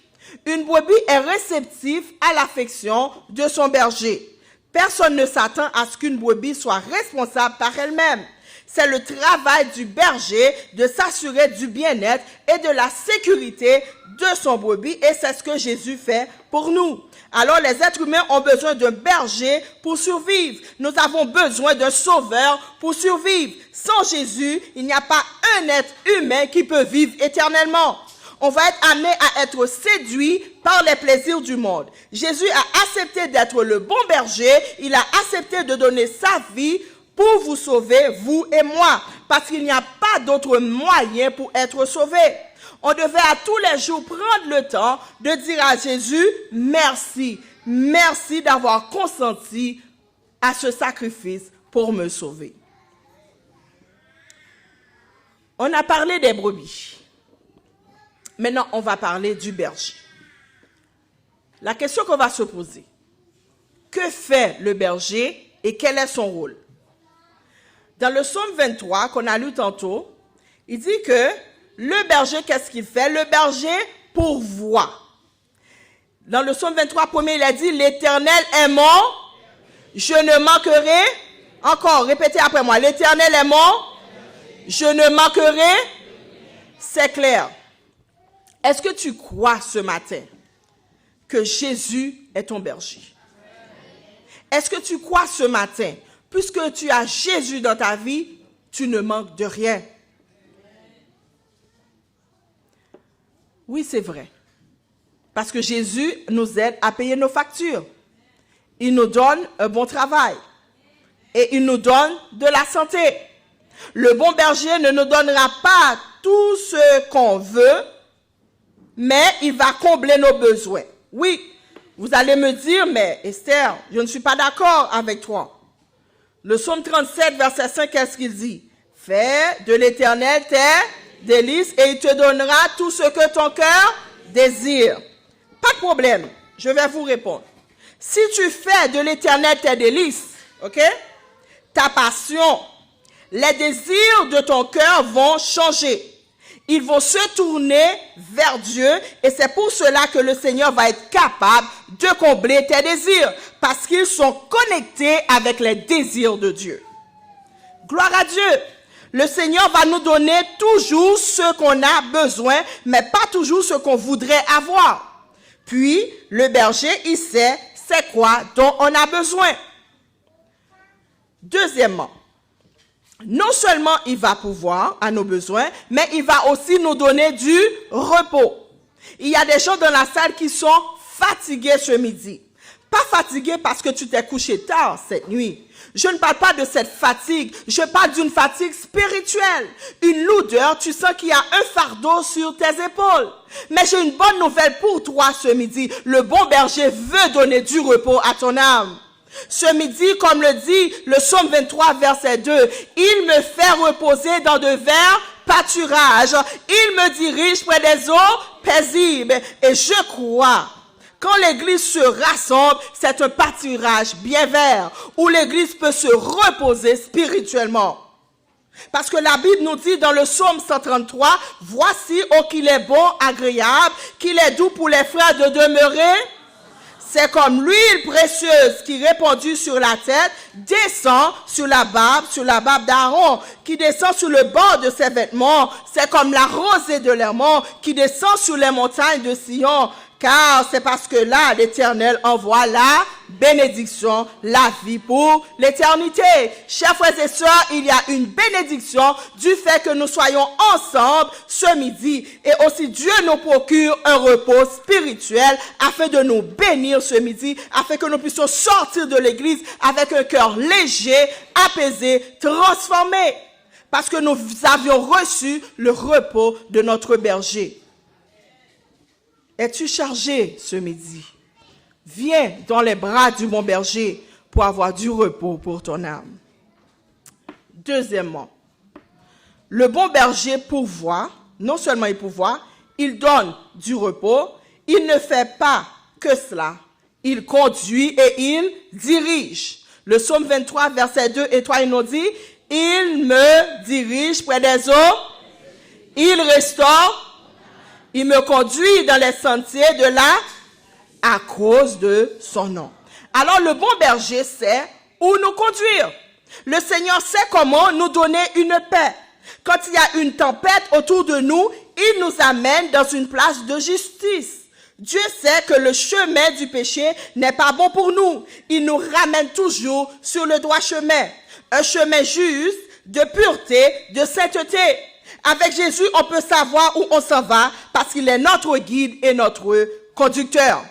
Speaker 1: Une brebis est réceptive à l'affection de son berger. Personne ne s'attend à ce qu'une brebis soit responsable par elle-même. C'est le travail du berger de s'assurer du bien-être et de la sécurité de son brebis et c'est ce que Jésus fait pour nous. Alors les êtres humains ont besoin d'un berger pour survivre. Nous avons besoin d'un sauveur pour survivre. Sans Jésus, il n'y a pas un être humain qui peut vivre éternellement. On va être amené à être séduit par les plaisirs du monde. Jésus a accepté d'être le bon berger. Il a accepté de donner sa vie pour vous sauver, vous et moi. Parce qu'il n'y a pas d'autre moyen pour être sauvé. On devait à tous les jours prendre le temps de dire à Jésus, merci. Merci d'avoir consenti à ce sacrifice pour me sauver. On a parlé des brebis. Maintenant, on va parler du berger. La question qu'on va se poser, que fait le berger et quel est son rôle? Dans le psaume 23 qu'on a lu tantôt, il dit que le berger, qu'est-ce qu'il fait? Le berger pourvoit. Dans le psaume 23, premier, il a dit, l'Éternel est mon, je ne manquerai, encore, répétez après moi, l'Éternel est mon, je ne manquerai, c'est clair. Est-ce que tu crois ce matin que Jésus est ton berger? Est-ce que tu crois ce matin, puisque tu as Jésus dans ta vie, tu ne manques de rien? Oui, c'est vrai. Parce que Jésus nous aide à payer nos factures. Il nous donne un bon travail. Et il nous donne de la santé. Le bon berger ne nous donnera pas tout ce qu'on veut, mais il va combler nos besoins. Oui, vous allez me dire, mais Esther, je ne suis pas d'accord avec toi. Le psaume 37, verset 5, qu'est-ce qu'il dit? Fais de l'Éternel tes délices et il te donnera tout ce que ton cœur désire. Pas de problème, je vais vous répondre. Si tu fais de l'Éternel tes délices, ok, ta passion, les désirs de ton cœur vont changer. Ils vont se tourner vers Dieu et c'est pour cela que le Seigneur va être capable de combler tes désirs parce qu'ils sont connectés avec les désirs de Dieu. Gloire à Dieu. Le Seigneur va nous donner toujours ce qu'on a besoin, mais pas toujours ce qu'on voudrait avoir. Puis, le berger, il sait c'est quoi dont on a besoin. Deuxièmement, non seulement il va pourvoir à nos besoins, mais il va aussi nous donner du repos. Il y a des gens dans la salle qui sont fatigués ce midi. Pas fatigués parce que tu t'es couché tard cette nuit. Je ne parle pas de cette fatigue, je parle d'une fatigue spirituelle. Une lourdeur, tu sens qu'il y a un fardeau sur tes épaules. Mais j'ai une bonne nouvelle pour toi ce midi. Le bon berger veut donner du repos à ton âme. Ce midi, comme le dit le psaume 23, verset 2, il me fait reposer dans de verts pâturages. Il me dirige près des eaux paisibles. Et je crois, quand l'église se rassemble, c'est un pâturage bien vert où l'église peut se reposer spirituellement. Parce que la Bible nous dit dans le psaume 133, voici, oh qu'il est bon, agréable, qu'il est doux pour les frères de demeurer. C'est comme l'huile précieuse qui répandue sur la tête descend sur la barbe d'Aaron, qui descend sur le bord de ses vêtements. C'est comme la rosée de l'Hermon qui descend sur les montagnes de Sion. Car c'est parce que là, l'Éternel envoie la bénédiction, la vie pour l'éternité. Chers frères et sœurs, il y a une bénédiction du fait que nous soyons ensemble ce midi. Et aussi Dieu nous procure un repos spirituel afin de nous bénir ce midi, afin que nous puissions sortir de l'église avec un cœur léger, apaisé, transformé. Parce que nous avions reçu le repos de notre berger. Es-tu chargé ce midi? Viens dans les bras du bon berger pour avoir du repos pour ton âme. Deuxièmement, le bon berger pourvoit, non seulement il pourvoit, il donne du repos, il ne fait pas que cela, il conduit et il dirige. Le psaume 23, verset 2 et 3, il nous dit, il me dirige près des eaux, il restaure, il me conduit dans les sentiers de à cause de son nom. Alors le bon berger sait où nous conduire. Le Seigneur sait comment nous donner une paix. Quand il y a une tempête autour de nous, il nous amène dans une place de justice. Dieu sait que le chemin du péché n'est pas bon pour nous. Il nous ramène toujours sur le droit chemin. Un chemin juste, de pureté, de sainteté. Avec Jésus, on peut savoir où on s'en va parce qu'il est notre guide et notre conducteur.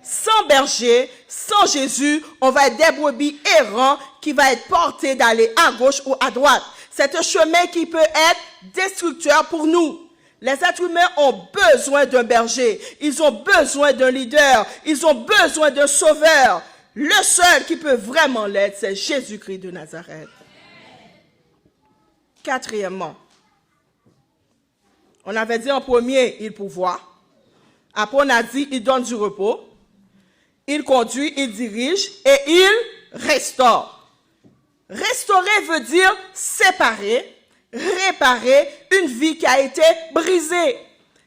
Speaker 1: Sans berger, sans Jésus, on va être des brebis errants qui va être portés d'aller à gauche ou à droite. C'est un chemin qui peut être destructeur pour nous. Les êtres humains ont besoin d'un berger. Ils ont besoin d'un leader. Ils ont besoin d'un sauveur. Le seul qui peut vraiment l'être, c'est Jésus-Christ de Nazareth. Quatrièmement, on avait dit en premier, il pourvoit. Après, on a dit, il donne du repos. Il conduit, il dirige et il restaure. Restaurer veut dire séparer, réparer une vie qui a été brisée.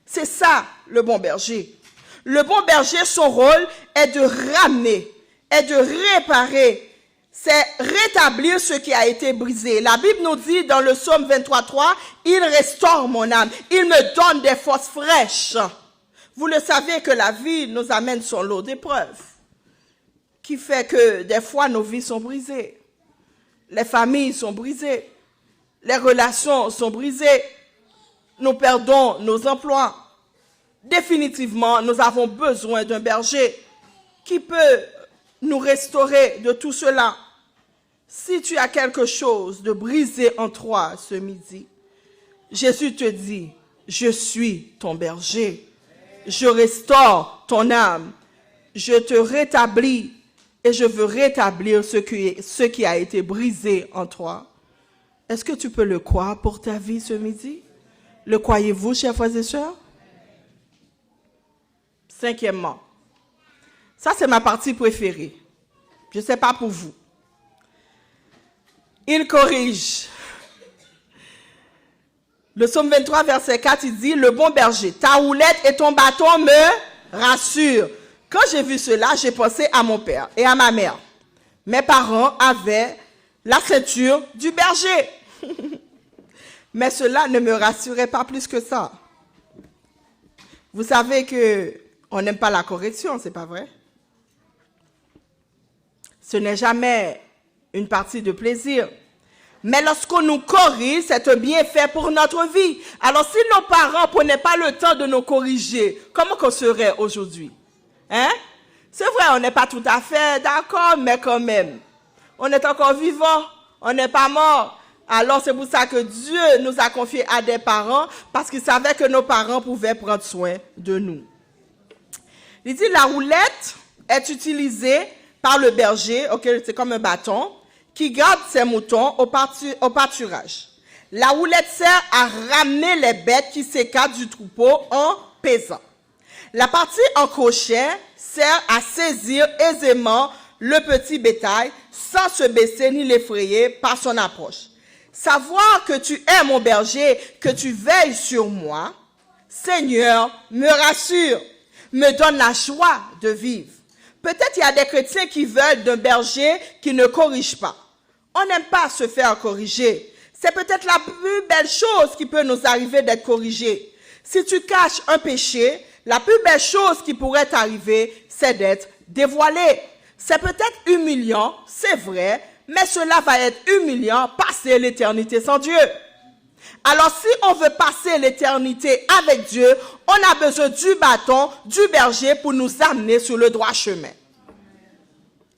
Speaker 1: C'est ça, le bon berger. Le bon berger, son rôle est de ramener, est de réparer. C'est rétablir ce qui a été brisé. La Bible nous dit dans le psaume 23:3, il restaure mon âme, il me donne des forces fraîches. Vous le savez que la vie nous amène son lot d'épreuves, qui fait que des fois nos vies sont brisées. Les familles sont brisées, les relations sont brisées, nous perdons nos emplois, définitivement, nous avons besoin d'un berger qui peut nous restaurer de tout cela. Si tu as quelque chose de brisé en toi ce midi, Jésus te dit, je suis ton berger. Je restaure ton âme. Je te rétablis et je veux rétablir ce qui a été brisé en toi. Est-ce que tu peux le croire pour ta vie ce midi? Le croyez-vous, chers frères et sœurs? Cinquièmement, ça c'est ma partie préférée. Je ne sais pas pour vous. Il corrige. Le psaume 23, verset 4, il dit, le bon berger, ta houlette et ton bâton me rassurent. Quand j'ai vu cela, j'ai pensé à mon père et à ma mère. Mes parents avaient la ceinture du berger. Mais cela ne me rassurait pas plus que ça. Vous savez qu'on n'aime pas la correction, c'est pas vrai? Ce n'est jamais une partie de plaisir. Mais lorsqu'on nous corrige, c'est un bienfait pour notre vie. Alors si nos parents ne prenaient pas le temps de nous corriger, comment qu'on serait aujourd'hui? Hein? C'est vrai, on n'est pas tout à fait d'accord, mais quand même. On est encore vivant, on n'est pas mort. Alors c'est pour ça que Dieu nous a confiés à des parents, parce qu'il savait que nos parents pouvaient prendre soin de nous. Il dit, la roulette est utilisée par le berger, c'est comme un bâton, qui garde ses moutons au pâturage. La roulette sert à ramener les bêtes qui s'écartent du troupeau en pesant. La partie en crochet sert à saisir aisément le petit bétail sans se baisser ni l'effrayer par son approche. Savoir que tu es mon berger, que tu veilles sur moi, Seigneur, me rassure, me donne la joie de vivre. Peut-être il y a des chrétiens qui veulent d'un berger qui ne corrige pas. On n'aime pas se faire corriger. C'est peut-être la plus belle chose qui peut nous arriver d'être corrigé. Si tu caches un péché, la plus belle chose qui pourrait t'arriver, c'est d'être dévoilé. C'est peut-être humiliant, c'est vrai, mais cela va être humiliant, passer l'éternité sans Dieu. Alors si on veut passer l'éternité avec Dieu, on a besoin du bâton, du berger pour nous amener sur le droit chemin.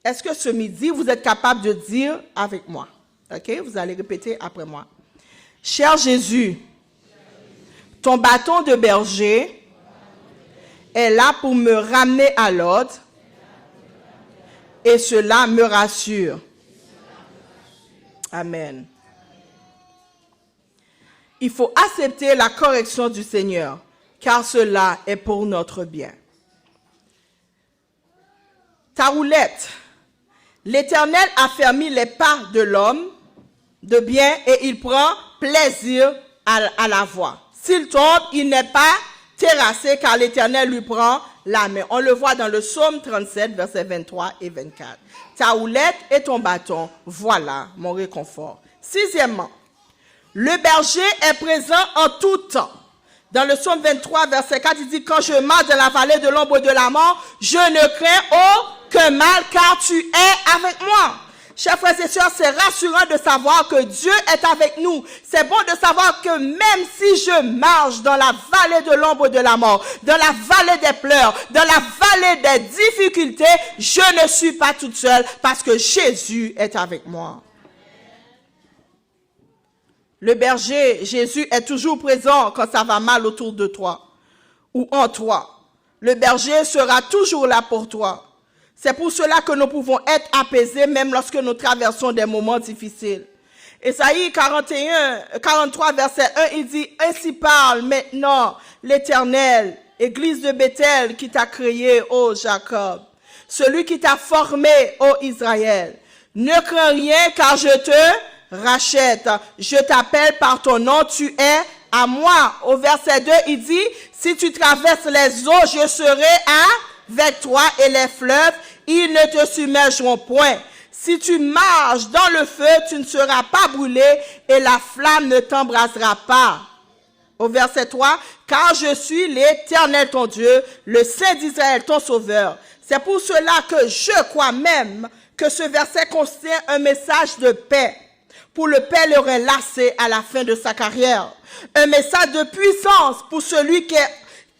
Speaker 1: Est-ce que ce midi, vous êtes capable de dire avec moi? Ok, vous allez répéter après moi. Cher Jésus, ton bâton de berger est là pour me ramener à l'ordre et cela me rassure. Amen. Il faut accepter la correction du Seigneur, car cela est pour notre bien. Ta roulette. L'Éternel a fermé les pas de l'homme de bien et il prend plaisir à la voir. S'il tombe, il n'est pas terrassé car l'Éternel lui prend la main. On le voit dans le psaume 37, versets 23 et 24. Ta houlette et ton bâton, voilà mon réconfort. Sixièmement, le berger est présent en tout temps. Dans le psaume 23, verset 4, il dit, quand je marche dans la vallée de l'ombre de la mort, je ne crains aucun mal car tu es avec moi. Chers frères et sœurs, c'est rassurant de savoir que Dieu est avec nous. C'est bon de savoir que même si je marche dans la vallée de l'ombre de la mort, dans la vallée des pleurs, dans la vallée des difficultés, je ne suis pas toute seule parce que Jésus est avec moi. Le berger, Jésus, est toujours présent quand ça va mal autour de toi ou en toi. Le berger sera toujours là pour toi. C'est pour cela que nous pouvons être apaisés même lorsque nous traversons des moments difficiles. Ésaïe 43, verset 1, il dit, « Ainsi parle maintenant l'Éternel, Église de Bethel qui t'a créé, ô Jacob, celui qui t'a formé, ô Israël. Ne crains rien car je te rachète. Je t'appelle par ton nom, tu es à moi. » Au verset 2, il dit, « Si tu traverses les eaux, je serai avec toi et les fleuves, ils ne te submergeront point. Si tu marches dans le feu, tu ne seras pas brûlé et la flamme ne t'embrasera pas. » Au verset 3, « Car je suis l'Éternel ton Dieu, le Saint d'Israël ton Sauveur. » C'est pour cela que je crois même que ce verset contient un message de paix pour le pèlerin lassé à la fin de sa carrière. Un message de puissance pour celui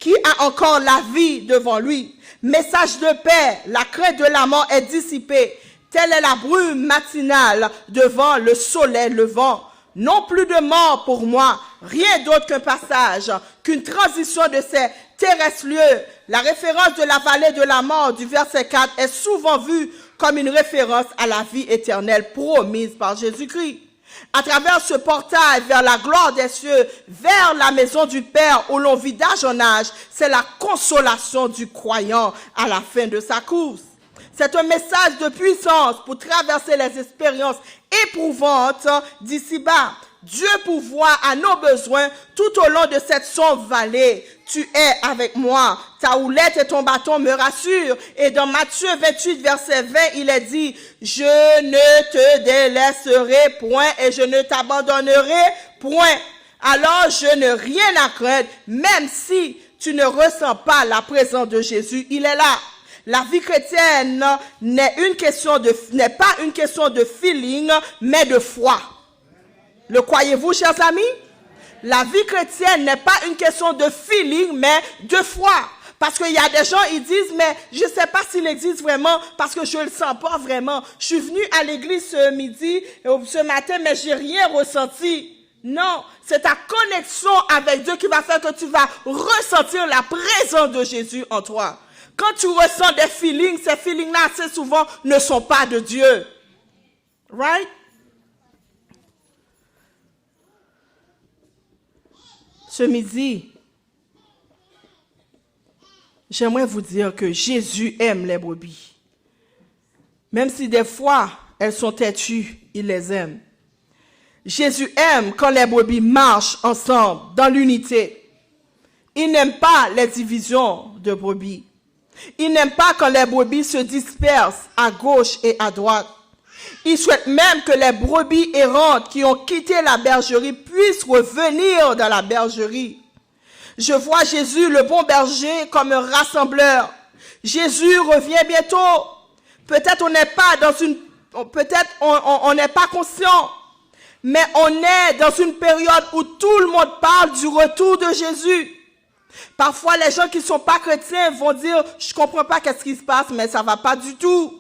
Speaker 1: Qui a encore la vie devant lui? Message de paix, la crainte de la mort est dissipée. Telle est la brume matinale devant le soleil levant. Non plus de mort pour moi, rien d'autre qu'un passage, qu'une transition de ces terrestres lieux. La référence de la vallée de la mort du verset 4 est souvent vue comme une référence à la vie éternelle promise par Jésus-Christ. À travers ce portail vers la gloire des cieux, vers la maison du Père où l'on vit d'âge en âge, c'est la consolation du croyant à la fin de sa course. C'est un message de puissance pour traverser les expériences éprouvantes d'ici-bas. Dieu pourvoit à nos besoins tout au long de cette sombre vallée. Tu es avec moi. Ta houlette et ton bâton me rassurent. Et dans Matthieu 28, verset 20, il est dit, « Je ne te délaisserai point et je ne t'abandonnerai point. Alors je n'ai rien à craindre, même si tu ne ressens pas la présence de Jésus. Il est là. » La vie chrétienne n'est pas une question de feeling, mais de foi. Le croyez-vous, chers amis? La vie chrétienne n'est pas une question de feeling, mais de foi. Parce qu'il y a des gens, ils disent, mais je ne sais pas s'il existe vraiment, parce que je ne le sens pas vraiment. Je suis venu à l'église ce matin, mais je n'ai rien ressenti. Non, c'est ta connexion avec Dieu qui va faire que tu vas ressentir la présence de Jésus en toi. Quand tu ressens des feelings, ces feelings-là, assez souvent, ne sont pas de Dieu. Right? Ce midi, j'aimerais vous dire que Jésus aime les brebis. Même si des fois, elles sont têtues, il les aime. Jésus aime quand les brebis marchent ensemble, dans l'unité. Il n'aime pas les divisions de brebis. Il n'aime pas quand les brebis se dispersent à gauche et à droite. Il souhaite même que les brebis errantes qui ont quitté la bergerie puissent revenir dans la bergerie. Je vois Jésus, le bon berger, comme un rassembleur. Jésus revient bientôt. Peut-être on n'est pas on n'est pas conscient, mais on est dans une période où tout le monde parle du retour de Jésus. Parfois, les gens qui ne sont pas chrétiens vont dire, je ne comprends pas qu'est-ce qui se passe, mais ça ne va pas du tout.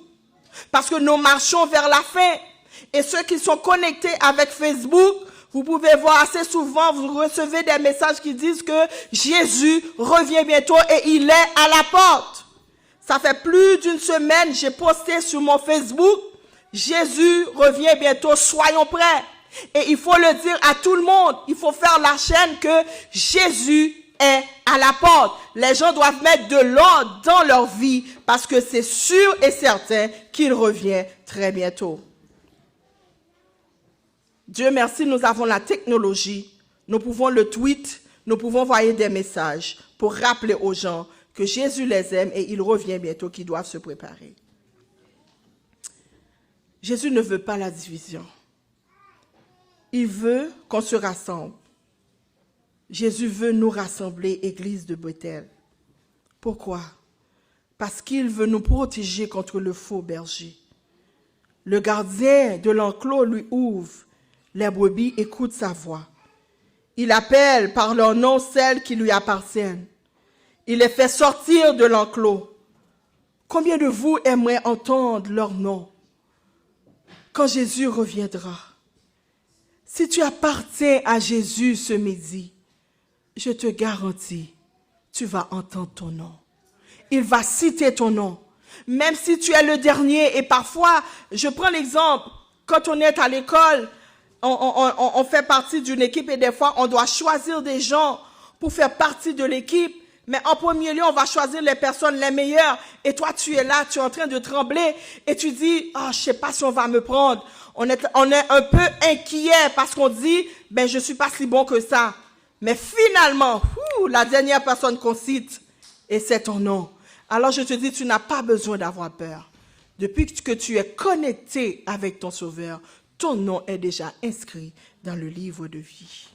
Speaker 1: Parce que nous marchons vers la fin. Et ceux qui sont connectés avec Facebook, vous pouvez voir assez souvent, vous recevez des messages qui disent que Jésus revient bientôt et il est à la porte. Ça fait plus d'une semaine, j'ai posté sur mon Facebook, Jésus revient bientôt, soyons prêts. Et il faut le dire à tout le monde, il faut faire la chaîne que Jésus est à la porte. Les gens doivent mettre de l'ordre dans leur vie parce que c'est sûr et certain qu'il revient très bientôt. Dieu merci, nous avons la technologie. Nous pouvons le tweet, nous pouvons envoyer des messages pour rappeler aux gens que Jésus les aime et il revient bientôt, qu'ils doivent se préparer. Jésus ne veut pas la division. Il veut qu'on se rassemble. Jésus veut nous rassembler, Église de Bethel. Pourquoi? Parce qu'il veut nous protéger contre le faux berger. Le gardien de l'enclos lui ouvre. Les brebis écoutent sa voix. Il appelle par leur nom celles qui lui appartiennent. Il les fait sortir de l'enclos. Combien de vous aimeraient entendre leur nom quand Jésus reviendra? Si tu appartiens à Jésus ce midi, je te garantis, tu vas entendre ton nom. Il va citer ton nom. Même si tu es le dernier, et parfois, je prends l'exemple, quand on est à l'école, on fait partie d'une équipe et des fois, on doit choisir des gens pour faire partie de l'équipe. Mais en premier lieu, on va choisir les personnes les meilleures. Et toi, tu es là, tu es en train de trembler et tu dis, je ne sais pas si on va me prendre. On est un peu inquiet parce qu'on dit, je ne suis pas si bon que ça. Mais finalement, la dernière personne qu'on cite, et c'est ton nom. Alors je te dis, tu n'as pas besoin d'avoir peur. Depuis que tu es connecté avec ton Sauveur, ton nom est déjà inscrit dans le livre de vie.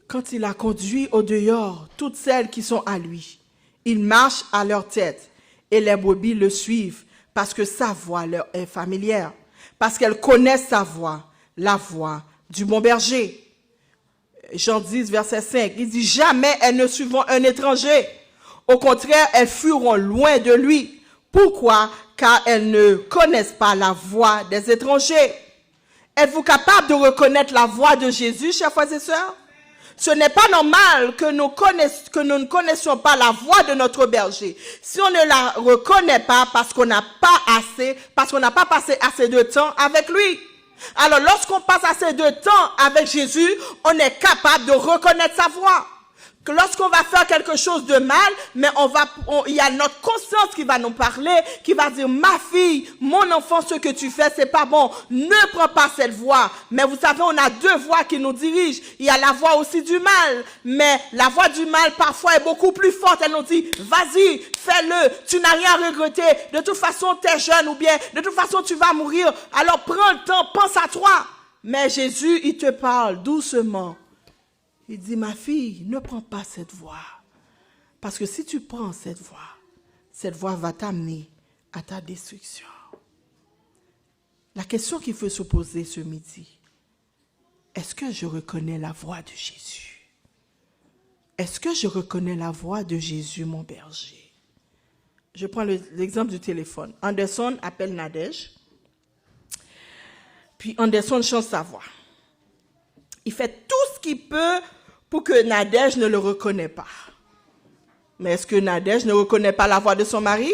Speaker 1: Quand il a conduit au dehors toutes celles qui sont à lui, il marche à leur tête et les brebis le suivent parce que sa voix leur est familière, parce qu'elles connaissent sa voix, la voix du bon berger. Jean 10, verset 5, il dit « Jamais elles ne suivront un étranger. Au contraire, elles fuiront loin de lui. Pourquoi? Car elles ne connaissent pas la voix des étrangers. » Êtes-vous capable de reconnaître la voix de Jésus, chers frères et sœurs? Ce n'est pas normal que nous ne connaissions pas la voix de notre berger. Si on ne la reconnaît pas parce qu'on n'a pas passé assez de temps avec lui. Alors, lorsqu'on passe assez de temps avec Jésus, on est capable de reconnaître sa voix. Que lorsqu'on va faire quelque chose de mal, mais il y a notre conscience qui va nous parler, qui va dire, ma fille, mon enfant, ce que tu fais, c'est pas bon. Ne prends pas cette voie. Mais vous savez, on a deux voies qui nous dirigent. Il y a la voie aussi du mal. Mais la voie du mal, parfois, est beaucoup plus forte. Elle nous dit, vas-y, fais-le. Tu n'as rien à regretter. De toute façon, tu es jeune ou bien, de toute façon, tu vas mourir. Alors, prends le temps, pense à toi. Mais Jésus, il te parle doucement. Il dit, ma fille, ne prends pas cette voie. Parce que si tu prends cette voie va t'amener à ta destruction. La question qu'il faut se poser ce midi, est-ce que je reconnais la voix de Jésus? Est-ce que je reconnais la voix de Jésus, mon berger? Je prends l'exemple du téléphone. Anderson appelle Nadège. Puis Anderson change sa voix. Il fait tout ce qu'il peut pour que Nadège ne le reconnaisse pas. Mais est-ce que Nadège ne reconnaît pas la voix de son mari?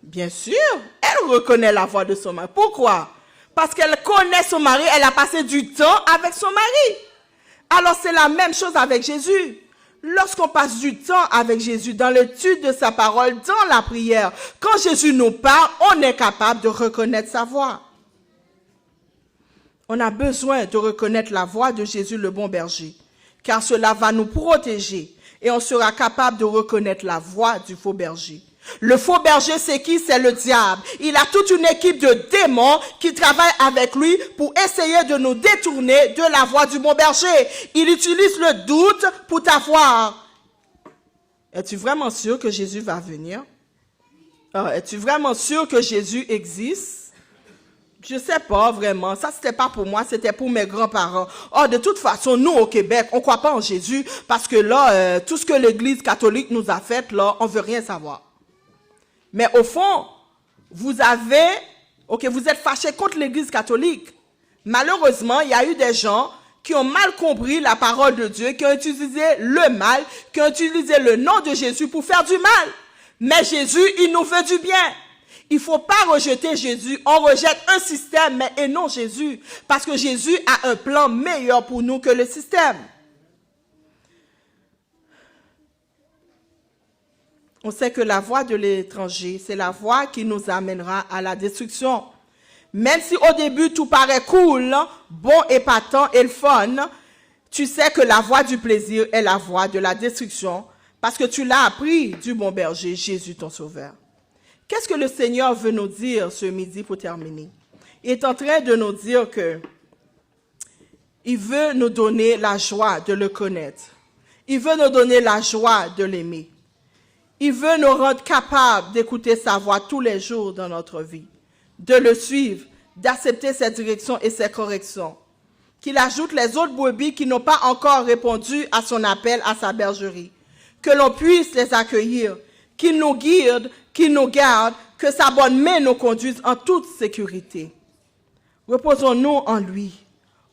Speaker 1: Bien sûr, elle reconnaît la voix de son mari. Pourquoi? Parce qu'elle connaît son mari, elle a passé du temps avec son mari. Alors c'est la même chose avec Jésus. Lorsqu'on passe du temps avec Jésus dans l'étude de sa parole, dans la prière, quand Jésus nous parle, on est capable de reconnaître sa voix. On a besoin de reconnaître la voix de Jésus le bon berger, car cela va nous protéger et on sera capable de reconnaître la voix du faux berger. Le faux berger, c'est qui? C'est le diable. Il a toute une équipe de démons qui travaillent avec lui pour essayer de nous détourner de la voix du bon berger. Il utilise le doute pour t'avoir. Es-tu vraiment sûr que Jésus va venir? Es-tu vraiment sûr que Jésus existe? Je sais pas vraiment. Ça, c'était pas pour moi, c'était pour mes grands-parents. Oh, de toute façon, nous, au Québec, on croit pas en Jésus parce que là, tout ce que l'Église catholique nous a fait, là, on veut rien savoir. Mais au fond, vous êtes fâchés contre l'Église catholique. Malheureusement, il y a eu des gens qui ont mal compris la parole de Dieu, qui ont utilisé le mal, qui ont utilisé le nom de Jésus pour faire du mal. Mais Jésus, il nous fait du bien. Il ne faut pas rejeter Jésus. On rejette un système, et non Jésus. Parce que Jésus a un plan meilleur pour nous que le système. On sait que la voie de l'étranger, c'est la voie qui nous amènera à la destruction. Même si au début tout paraît cool, bon, épatant et le fun, tu sais que la voie du plaisir est la voie de la destruction parce que tu l'as appris du bon berger, Jésus ton sauveur. Qu'est-ce que le Seigneur veut nous dire ce midi pour terminer? Il est en train de nous dire que il veut nous donner la joie de le connaître. Il veut nous donner la joie de l'aimer. Il veut nous rendre capables d'écouter sa voix tous les jours dans notre vie, de le suivre, d'accepter ses directions et ses corrections. Qu'il ajoute les autres brebis qui n'ont pas encore répondu à son appel à sa bergerie. Que l'on puisse les accueillir, qu'il nous guide, qu'il nous garde, que sa bonne main nous conduise en toute sécurité. Reposons-nous en lui.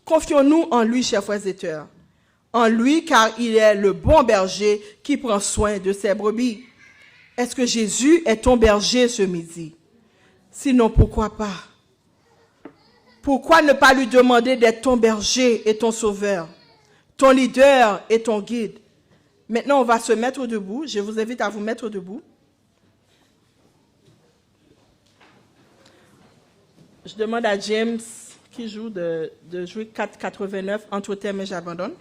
Speaker 1: Confions-nous en lui, chers frères et sœurs. En lui, car il est le bon berger qui prend soin de ses brebis. Est-ce que Jésus est ton berger ce midi? Sinon, pourquoi pas? Pourquoi ne pas lui demander d'être ton berger et ton sauveur, ton leader et ton guide? Maintenant, on va se mettre debout. Je vous invite à vous mettre debout. Je demande à James, qui joue, de jouer 4,89, entre thème et j'abandonne.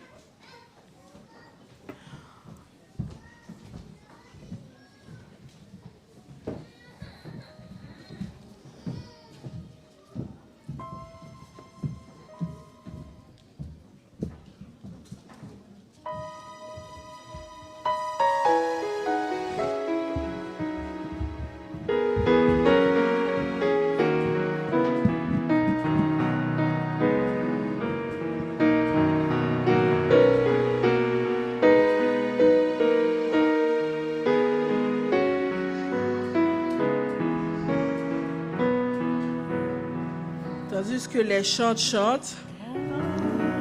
Speaker 1: Tandis que les chants chantent,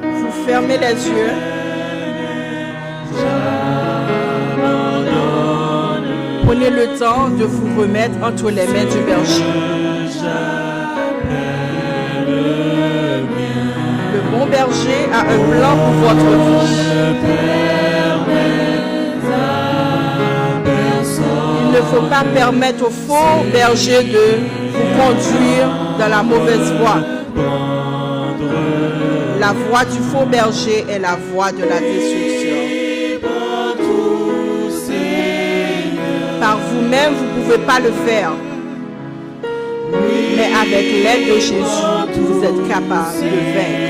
Speaker 1: vous fermez les yeux. Prenez le temps de vous remettre entre les mains du berger. Le bon berger a un plan pour votre vie. Il ne faut pas permettre au faux berger de vous conduire dans la mauvaise voie. La voie du faux berger est la voie de la destruction. Par vous-même, vous ne pouvez pas le faire. Mais avec l'aide de Jésus, vous êtes capable de vaincre.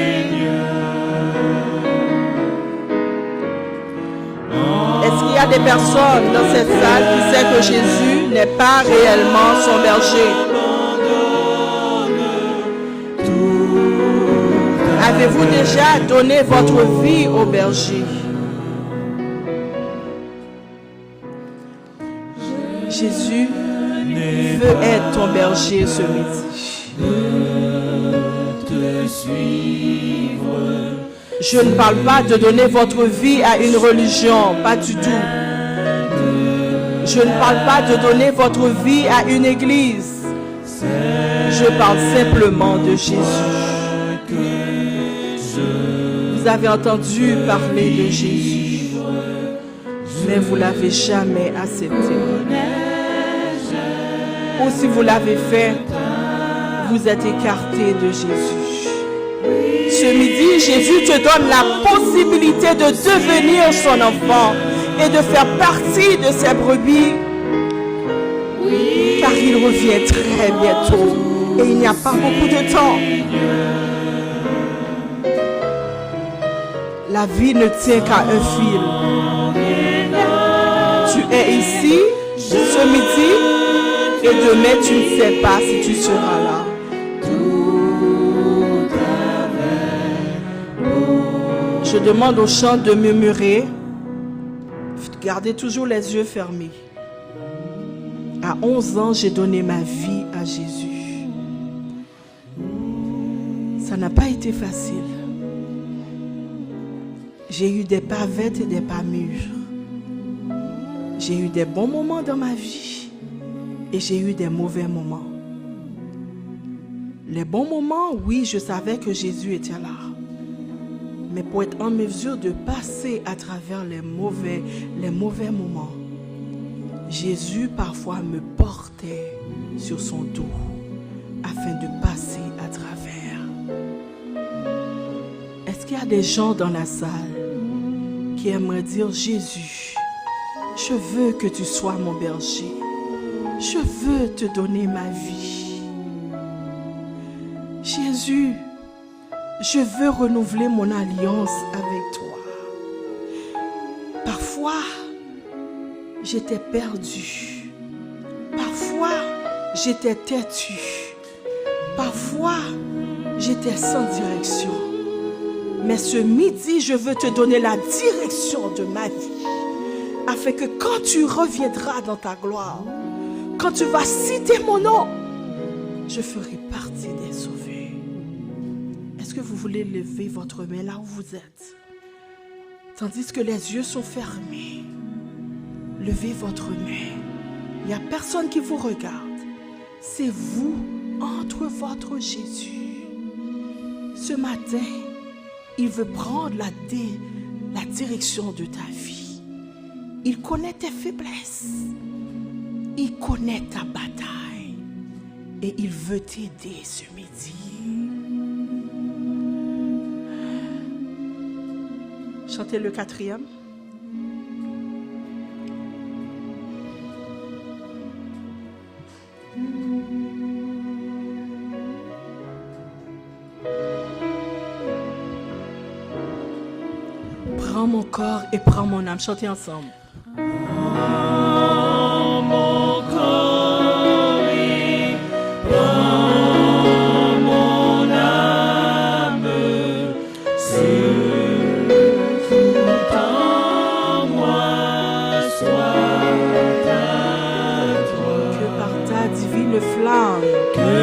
Speaker 1: Est-ce qu'il y a des personnes dans cette salle qui savent que Jésus n'est pas réellement son berger? Avez-vous déjà donné votre vie au berger? Jésus veut être ton berger ce midi. Je ne parle pas de donner votre vie à une religion, pas du tout. Je ne parle pas de donner votre vie à une église. Je parle simplement de Jésus. Vous avez entendu parler de Jésus, mais vous ne l'avez jamais accepté. Ou si vous l'avez fait, vous êtes écarté de Jésus. Ce midi, Jésus te donne la possibilité de devenir son enfant et de faire partie de ses brebis, car il revient très bientôt et il n'y a pas beaucoup de temps. La vie ne tient qu'à un fil. Tu es ici ce midi et demain tu ne sais pas si tu seras là. Je demande aux chants de murmurer. Gardez toujours les yeux fermés. À 11 ans, j'ai donné ma vie à Jésus. Ça n'a pas été facile. J'ai eu des pavettes et des pas mûres. J'ai eu des bons moments dans ma vie et j'ai eu des mauvais moments. Les bons moments, oui, je savais que Jésus était là. Mais pour être en mesure de passer à travers les mauvais moments, Jésus parfois me portait sur son dos afin de passer à travers. Est-ce qu'il y a des gens dans la salle qui aimeraient dire: Jésus, je veux que tu sois mon berger. Je veux te donner ma vie. Jésus, je veux renouveler mon alliance avec toi. Parfois, j'étais perdu. Parfois, j'étais têtu. Parfois, j'étais sans direction. Mais ce midi, je veux te donner la direction de ma vie. Afin que quand tu reviendras dans ta gloire, quand tu vas citer mon nom, je ferai partie des sauvés. Est-ce que vous voulez lever votre main là où vous êtes? Tandis que les yeux sont fermés, levez votre main. Il n'y a personne qui vous regarde. C'est vous entre votre Jésus. Ce matin, il veut prendre la direction de ta vie. Il connaît tes faiblesses. Il connaît ta bataille. Et il veut t'aider ce midi. Chantez le 4e. Prends mon corps et prends mon âme. Chantez ensemble.
Speaker 3: Que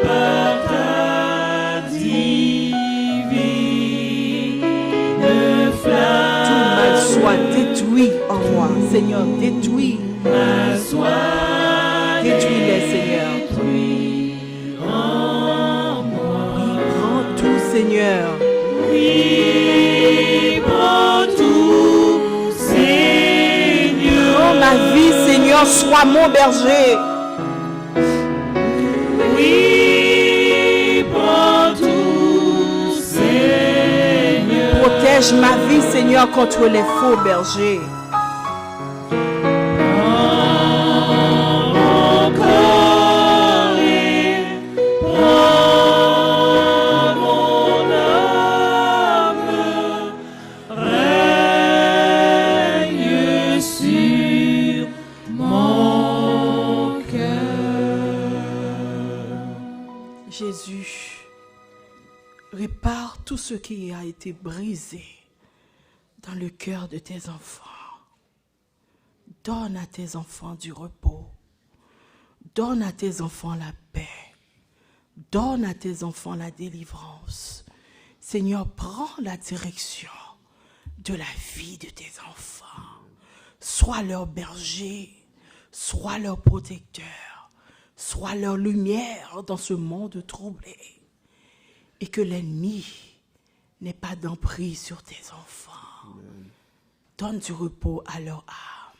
Speaker 3: par ta
Speaker 1: Seigneur, détruis. Détruis-les, Seigneur. Oui, prends tout, Seigneur.
Speaker 3: Oui, prends tout, Seigneur.
Speaker 1: Prends ma vie, Seigneur, sois mon berger.
Speaker 3: Oui, prends tout, Seigneur.
Speaker 1: Protège ma vie, Seigneur, contre les faux bergers. Jésus, répare tout ce qui a été brisé dans le cœur de tes enfants. Donne à tes enfants du repos. Donne à tes enfants la paix. Donne à tes enfants la délivrance. Seigneur, prends la direction de la vie de tes enfants. Sois leur berger, sois leur protecteur, sois leur lumière dans ce monde troublé. Et que l'ennemi n'ait pas d'emprise sur tes enfants. Amen. Donne du repos à leur âme.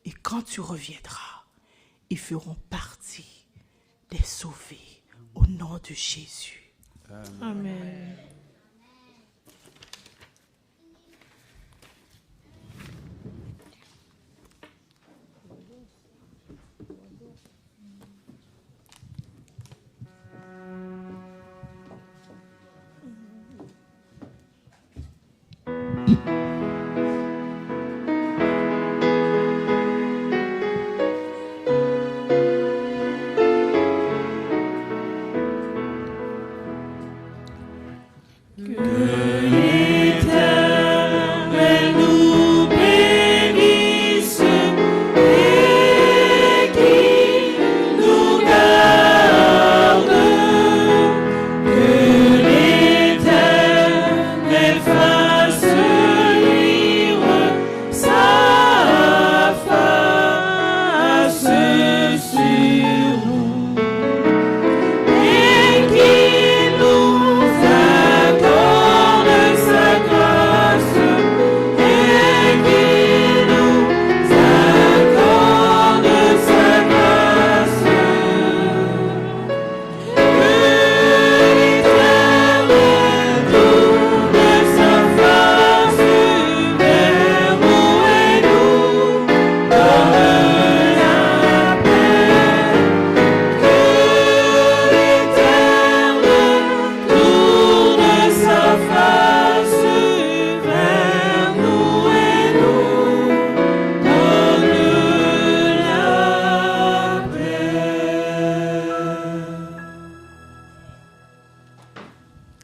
Speaker 1: Et quand tu reviendras, ils feront partie des sauvés au nom de Jésus.
Speaker 3: Amen. Amen.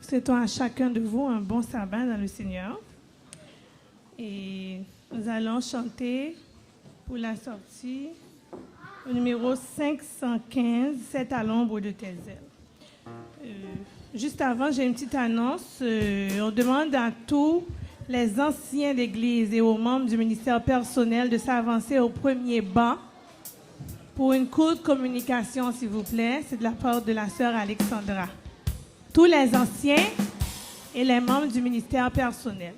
Speaker 3: Souhaitons à chacun de vous un bon sabbat dans le Seigneur. Et nous allons chanter pour la sortie au numéro 515, « C'est à l'ombre de tes ailes ». Juste avant, j'ai une petite annonce. On demande à tous les anciens d'Église et aux membres du ministère personnel de s'avancer au premier banc pour une courte communication, s'il vous plaît. C'est de la part de la sœur Alexandra. Tous les anciens et les membres du ministère personnel.